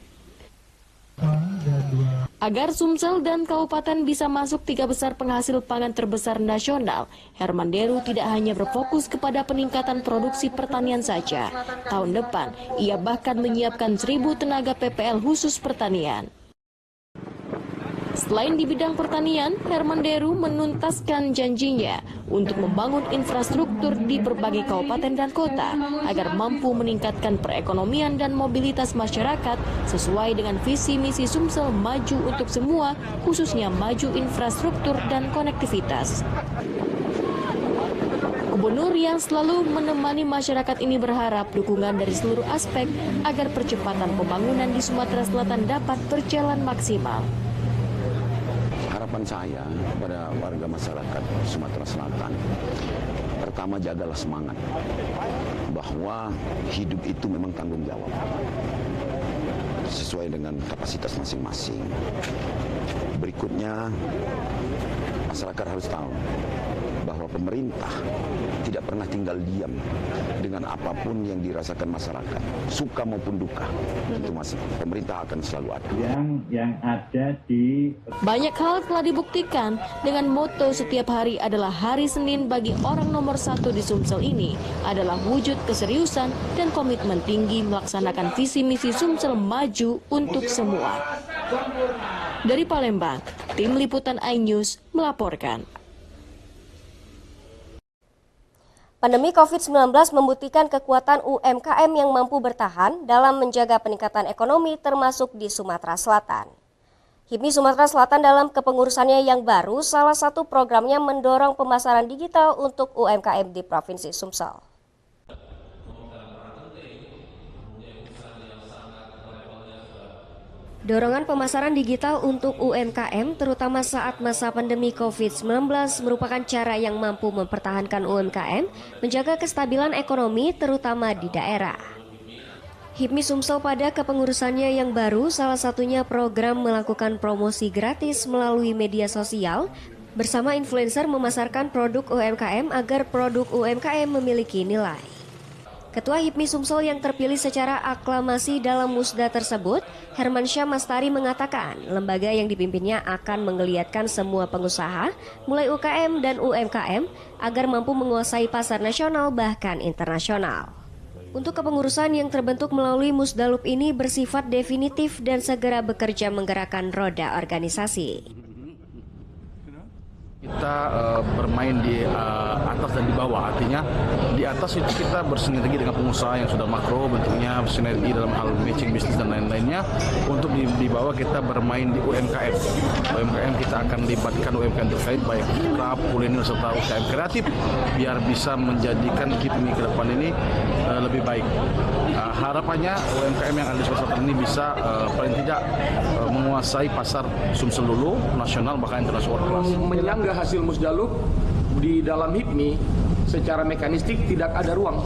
Speaker 1: Agar Sumsel dan Kabupaten bisa masuk 3 besar penghasil pangan terbesar nasional, Herman Deru tidak hanya berfokus kepada peningkatan produksi pertanian saja. Tahun depan, ia bahkan menyiapkan 1.000 tenaga PPL khusus pertanian. Selain di bidang pertanian, Herman Deru menuntaskan janjinya untuk membangun infrastruktur di berbagai kabupaten dan kota agar mampu meningkatkan perekonomian dan mobilitas masyarakat sesuai dengan visi misi Sumsel maju untuk semua, khususnya maju infrastruktur dan konektivitas. Gubernur yang selalu menemani masyarakat ini berharap dukungan dari seluruh aspek agar percepatan pembangunan di Sumatera Selatan dapat berjalan maksimal.
Speaker 22: Harapan saya kepada warga masyarakat Sumatera Selatan, pertama jagalah semangat bahwa hidup itu memang tanggung jawab sesuai dengan kapasitas masing-masing. Berikutnya, masyarakat harus tahu bahwa pemerintah tidak pernah tinggal diam dengan apapun yang dirasakan masyarakat, suka maupun duka. Itu masih pemerintah akan selalu ada.
Speaker 23: Yang ada di
Speaker 1: banyak hal telah dibuktikan dengan moto setiap hari adalah hari Senin bagi orang nomor 1 di Sumsel ini adalah wujud keseriusan dan komitmen tinggi melaksanakan visi misi Sumsel maju untuk semua. Dari Palembang, tim liputan iNews melaporkan.
Speaker 11: Pandemi COVID-19 membuktikan kekuatan UMKM yang mampu bertahan dalam menjaga peningkatan ekonomi termasuk di Sumatera Selatan. HIPMI Sumatera Selatan dalam kepengurusannya yang baru, salah satu programnya mendorong pemasaran digital untuk UMKM di Provinsi Sumsel. Dorongan pemasaran digital untuk UMKM terutama saat masa pandemi COVID-19 merupakan cara yang mampu mempertahankan UMKM menjaga kestabilan ekonomi terutama di daerah. HIPMI Sumsel pada kepengurusannya yang baru salah satunya program melakukan promosi gratis melalui media sosial bersama influencer memasarkan produk UMKM agar produk UMKM memiliki nilai. Ketua HIPMI Sumsel yang terpilih secara aklamasi dalam musda tersebut, Herman Syah Mastari mengatakan lembaga yang dipimpinnya akan menggeliatkan semua pengusaha, mulai UKM dan UMKM, agar mampu menguasai pasar nasional bahkan internasional. Untuk kepengurusan yang terbentuk melalui Musdalup ini bersifat definitif dan segera bekerja menggerakkan roda organisasi.
Speaker 5: Kita bermain di atas dan di bawah, artinya di atas itu kita bersinergi dengan pengusaha yang sudah makro, bentuknya sinergi dalam hal matching bisnis dan lain-lainnya. Untuk di bawah kita bermain di UMKM. UMKM kita akan libatkan UMKM terkait baik craft, kuliner serta UMKM kreatif biar bisa menjadikan HIPMI ke depan ini lebih baik. Harapannya UMKM yang ada di Sumatera Selatan ini bisa paling tidak menguasai pasar Sumsel dulu, nasional bahkan internasional kelas.
Speaker 24: Menyangga hasil Musdalup di dalam HIPMI secara mekanistik tidak ada ruang.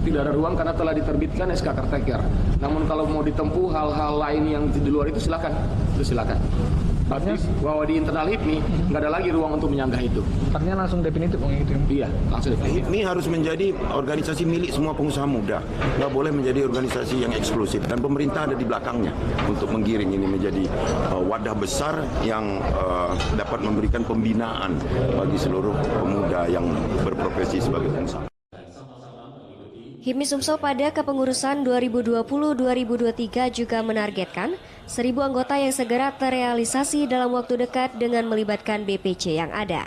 Speaker 24: Tidak ada ruang karena telah diterbitkan SK Karteker. Namun kalau mau ditempuh hal-hal lain yang di luar itu silakan. Itu silakan. Tapi bahwa di internal HIPMI nggak ada lagi ruang untuk menyanggah itu.
Speaker 23: Artinya langsung definitif gitu.
Speaker 24: Iya, langsung definitif.
Speaker 22: HIPMI harus menjadi organisasi milik semua pengusaha muda. Nggak boleh menjadi organisasi yang eksklusif. Dan pemerintah ada di belakangnya untuk menggiring ini menjadi wadah besar yang dapat memberikan pembinaan bagi seluruh pemuda yang berprofesi sebagai pengusaha.
Speaker 11: HIPMI Sumsel pada kepengurusan 2020-2023 juga menargetkan 1.000 anggota yang segera terrealisasi dalam waktu dekat dengan melibatkan BPC yang ada.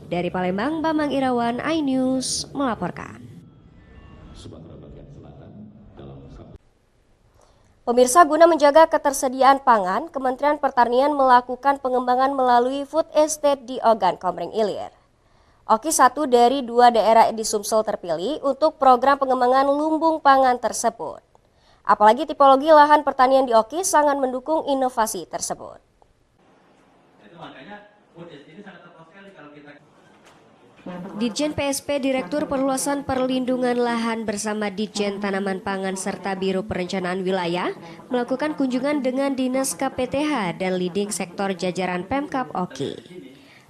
Speaker 11: Dari Palembang, Bambang Irawan, iNews melaporkan. Pemirsa, guna menjaga ketersediaan pangan, Kementerian Pertanian melakukan pengembangan melalui food estate di Ogan Komering Ilir. Oki satu dari 2 daerah di Sumsel terpilih untuk program pengembangan lumbung pangan tersebut. Apalagi tipologi lahan pertanian di Oki sangat mendukung inovasi tersebut. Ditjen PSP Direktur Perluasan Perlindungan Lahan bersama Ditjen Tanaman Pangan serta Biro Perencanaan Wilayah melakukan kunjungan dengan Dinas KPTH dan leading sektor jajaran Pemkab Oki.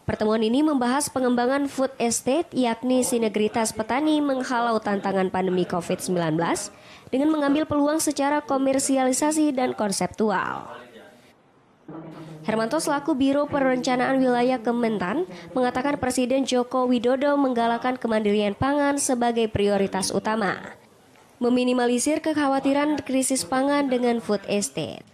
Speaker 11: Pertemuan ini membahas pengembangan food estate, yakni sinergitas petani menghalau tantangan pandemi COVID-19 dengan mengambil peluang secara komersialisasi dan konseptual. Hermanto selaku Biro Perencanaan Wilayah Kementan mengatakan Presiden Joko Widodo menggalakkan kemandirian pangan sebagai prioritas utama, meminimalisir kekhawatiran krisis pangan dengan food estate.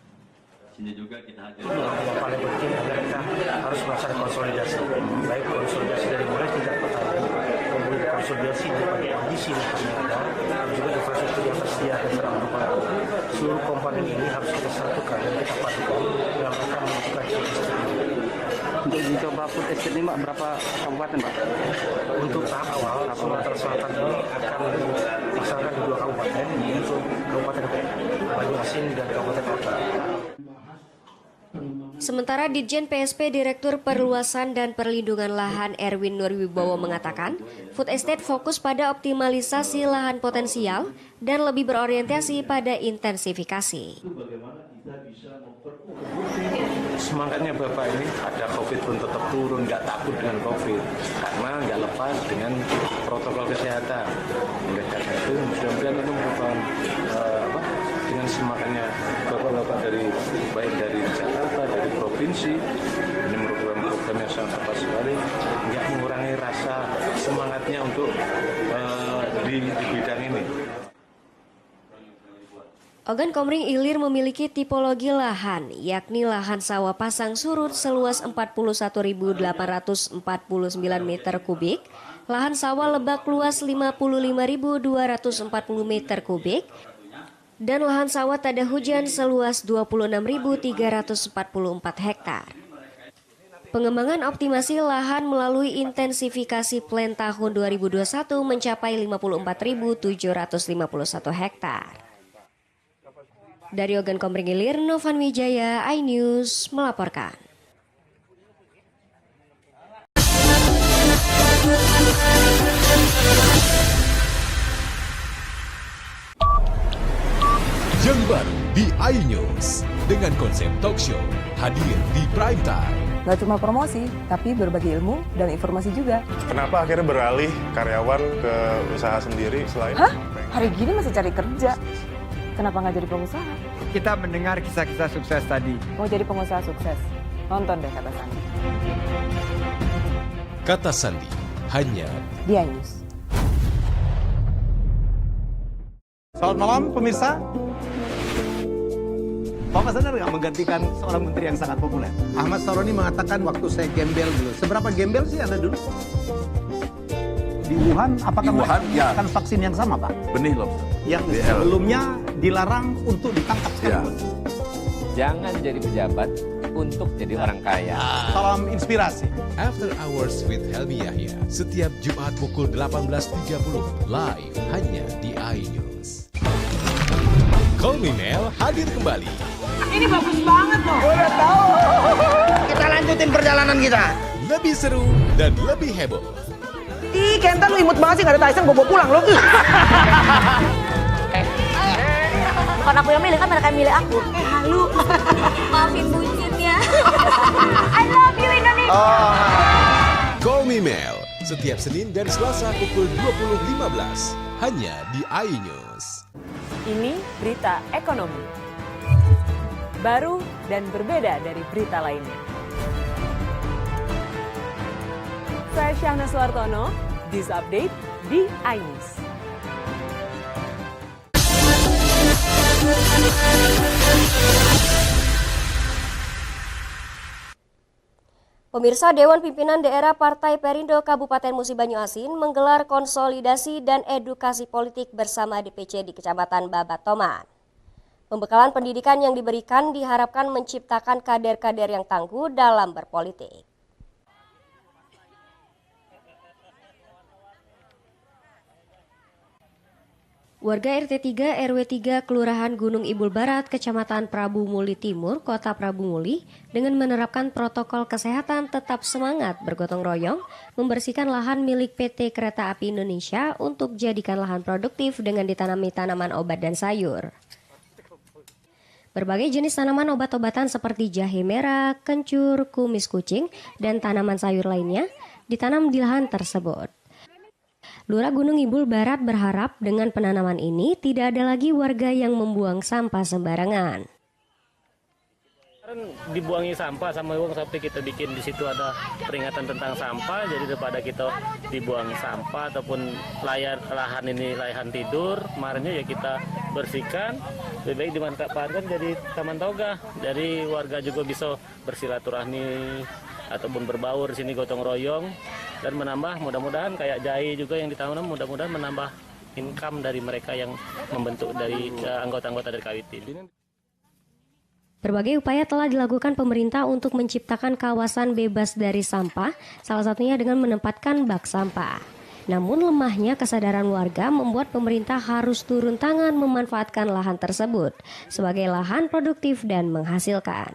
Speaker 2: Sini juga kita hadir. Yang paling penting adalah kita harus melaksanakan konsolidasi, baik konsolidasi dari mulai tingkat petani, kemudian konsolidasi dari kondisi yang ada, dan juga infrastruktur yang tersedia dan serang mendukung. Seluruh komponen ini harus kita satukan dan kita padukan dalam rangka menentukan sistem. Untuk uji coba food estate ini, Mbak, berapa kabupaten, Pak? Untuk tahap awal, Sumatera Selatan ini akan dilaksanakan di 2 kabupaten, yaitu Kabupaten Banyuasin dan Kabupaten Oki.
Speaker 11: Sementara Ditjen PSP Direktur Perluasan dan Perlindungan Lahan Erwin Nurwibowo mengatakan, food estate fokus pada optimalisasi lahan potensial dan lebih berorientasi pada intensifikasi.
Speaker 2: Semangatnya Bapak ini ada COVID pun tetap turun, nggak takut dengan COVID, karena nggak lepas dengan protokol kesehatan. Oleh karena itu, mudah-mudahan itu merupakan dengan semangatnya Bapak-Bapak dari baik dari Jakarta, dari provinsi, ini merupakan program yang sangat tepat sekali, nggak mengurangi rasa semangatnya untuk di bidang ini.
Speaker 11: Ogan Komering Ilir memiliki tipologi lahan, yakni lahan sawah pasang surut seluas 41.849 meter kubik, lahan sawah lebak luas 55.240 meter kubik, dan lahan sawah tada hujan seluas 26.344 hektar. Pengembangan optimasi lahan melalui intensifikasi plan tahun 2021 mencapai 54.751 hektar. Dari Ogan Komering Ilir, Novan Wijaya, iNews melaporkan.
Speaker 13: Yang baru di iNews dengan konsep talk show hadir di prime time.
Speaker 14: Gak cuma promosi, tapi berbagi ilmu dan informasi juga.
Speaker 15: Kenapa akhirnya beralih karyawan ke usaha sendiri selain?
Speaker 14: Hah? Hari gini masih cari kerja. Kenapa nggak jadi pengusaha?
Speaker 16: Kita mendengar kisah-kisah sukses tadi.
Speaker 14: Mau jadi pengusaha sukses? Nonton deh Kata Sandi.
Speaker 13: Kata Sandi hanya
Speaker 14: di iNews.
Speaker 17: Selamat malam pemirsa. Bapak sadar nggak menggantikan seorang menteri yang sangat populer? Ahmad Saroni mengatakan waktu saya gembel dulu. Seberapa gembel sih Anda dulu? Di Wuhan, apakah melakukan vaksin yang sama, Pak?
Speaker 22: Benih loh.
Speaker 17: Yang sebelumnya dilarang untuk ditangkap sekarang.
Speaker 18: Jangan jadi pejabat untuk jadi orang kaya.
Speaker 17: Salam inspirasi.
Speaker 13: After Hours with Helmi Yahya setiap Jumat pukul 18.30 live hanya di iNews. Call Me Mel hadir kembali.
Speaker 19: Ini bagus banget loh. Udah tahu. Kita lanjutin perjalanan kita.
Speaker 13: Lebih seru dan lebih heboh.
Speaker 19: Ih, Kenta lu imut banget sih, gak ada Tyson, gue bawa pulang lo.
Speaker 20: Bukan aku yang milih, kan mereka yang milih aku. Halu. Maafin bucinnya. I love you Indonesia.
Speaker 13: Call Me Mel setiap Senin dan Selasa pukul 20.15 hanya di iNews.
Speaker 12: Ini berita ekonomi. Baru dan berbeda dari berita lainnya. Saya Syahna Suartono, This Update di iNews.
Speaker 11: Pemirsa, Dewan Pimpinan Daerah Partai Perindo Kabupaten Musi Banyuasin menggelar konsolidasi dan edukasi politik bersama DPC di Kecamatan Babatoman. Pembekalan pendidikan yang diberikan diharapkan menciptakan kader-kader yang tangguh dalam berpolitik. Warga RT 3 RW 3 Kelurahan Gunung Ibul Barat, Kecamatan Prabu Muli Timur, Kota Prabu Muli, dengan menerapkan protokol kesehatan tetap semangat bergotong royong membersihkan lahan milik PT Kereta Api Indonesia untuk jadikan lahan produktif dengan ditanami tanaman obat dan sayur. Berbagai jenis tanaman obat-obatan seperti jahe merah, kencur, kumis kucing, dan tanaman sayur lainnya ditanam di lahan tersebut. Lurah Gunung Ibul Barat berharap dengan penanaman ini tidak ada lagi warga yang membuang sampah sembarangan.
Speaker 4: Dibuangi sampah sama uang sapi kita bikin di situ ada peringatan tentang sampah, jadi daripada kita dibuang sampah ataupun lahan ini lahan tidur, kemarinnya ya kita bersihkan, lebih baik dimanfaatkan jadi taman toga, jadi warga juga bisa bersilaturahmi ataupun berbaur di sini gotong royong dan menambah mudah-mudahan kayak jahe juga yang ditanam mudah-mudahan menambah income dari mereka yang membentuk dari anggota-anggota dari KWT.
Speaker 11: Berbagai upaya telah dilakukan pemerintah untuk menciptakan kawasan bebas dari sampah, salah satunya dengan menempatkan bak sampah. Namun lemahnya kesadaran warga membuat pemerintah harus turun tangan memanfaatkan lahan tersebut sebagai lahan produktif dan menghasilkan.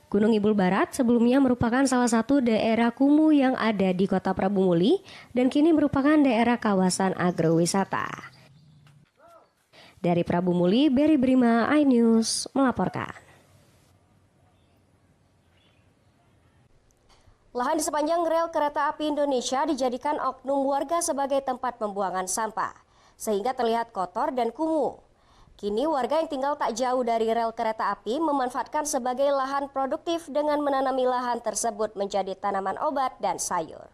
Speaker 11: Gunung Ibul Barat sebelumnya merupakan salah satu daerah kumuh yang ada di Kota Prabu Muli dan kini merupakan daerah kawasan agrowisata. Dari Prabu Muli, Berry Brima, iNews melaporkan. Lahan di sepanjang rel kereta api Indonesia dijadikan oknum warga sebagai tempat pembuangan sampah, sehingga terlihat kotor dan kumuh. Kini warga yang tinggal tak jauh dari rel kereta api memanfaatkan sebagai lahan produktif dengan menanami lahan tersebut menjadi tanaman obat dan sayur.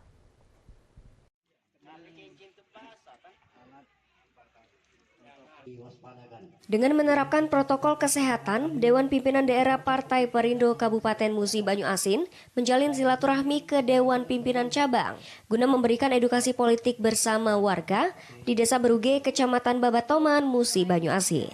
Speaker 11: Dengan menerapkan protokol kesehatan, Dewan Pimpinan Daerah Partai Perindo Kabupaten Musi Banyuasin menjalin silaturahmi ke Dewan Pimpinan Cabang guna memberikan edukasi politik bersama warga di Desa Beruge, Kecamatan Babatoman, Musi Banyuasin.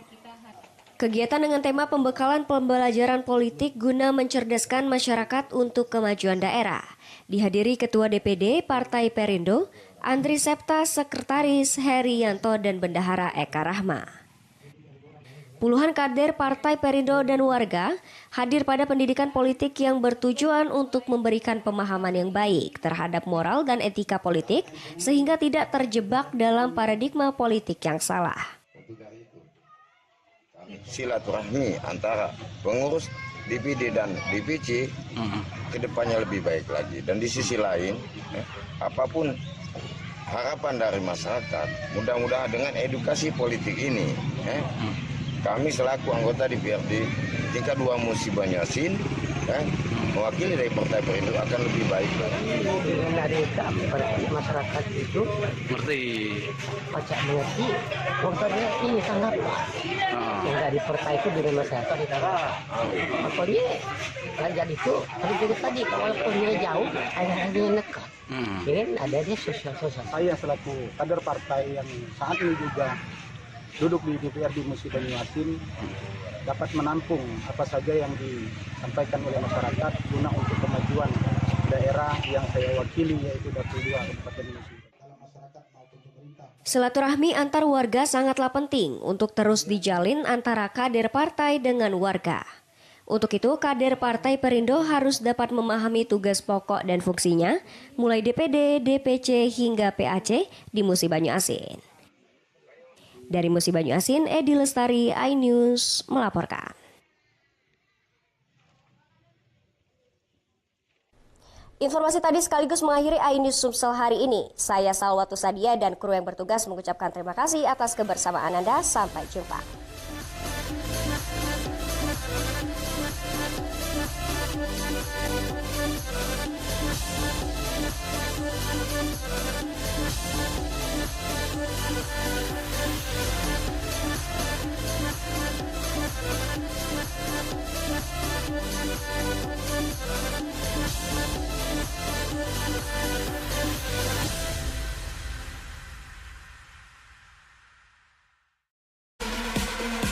Speaker 11: Kegiatan dengan tema pembekalan pembelajaran politik guna mencerdaskan masyarakat untuk kemajuan daerah dihadiri Ketua DPD Partai Perindo, Andri Septa, Sekretaris Herianto, dan Bendahara Eka Rahma. Puluhan kader Partai Perindo dan warga hadir pada pendidikan politik yang bertujuan untuk memberikan pemahaman yang baik terhadap moral dan etika politik sehingga tidak terjebak dalam paradigma politik yang salah.
Speaker 6: Silaturahmi antara pengurus DPD dan DPC kedepannya lebih baik lagi. Dan di sisi lain, apapun harapan dari masyarakat, mudah-mudahan dengan edukasi politik ini, kami selaku anggota DPRD tingkat 2 Musi Banyuasin, mewakili dari Partai Perindo akan lebih baik lagi.
Speaker 8: Dari berarti masyarakat itu
Speaker 6: Ngerti.
Speaker 8: pacak mengerti, faktornya ini sangat yang dari Partai itu dari masyarakat di tanah. Pokoknya kerajaan itu seperti tadi walaupun dia jauh, hanya dekat. Dengan adanya sosial.
Speaker 9: Saya selaku kader partai yang saat ini juga duduk di DPRD Musi Banyuasin dapat menampung apa saja yang disampaikan oleh masyarakat guna untuk kemajuan daerah yang saya wakili, yaitu Dapil 2 Kabupaten Musi.
Speaker 11: Silaturahmi antar warga sangatlah penting untuk terus dijalin antara kader partai dengan warga. Untuk itu, kader Partai Perindo harus dapat memahami tugas pokok dan fungsinya, mulai DPD, DPC, hingga PAC di Musi Banyuasin. Dari Musi Banyuasin, Edi Lestari, iNews melaporkan. Informasi tadi sekaligus mengakhiri iNews Sumsel hari ini. Saya Salwatu Sadia dan kru yang bertugas mengucapkan terima kasih atas kebersamaan Anda. Sampai jumpa.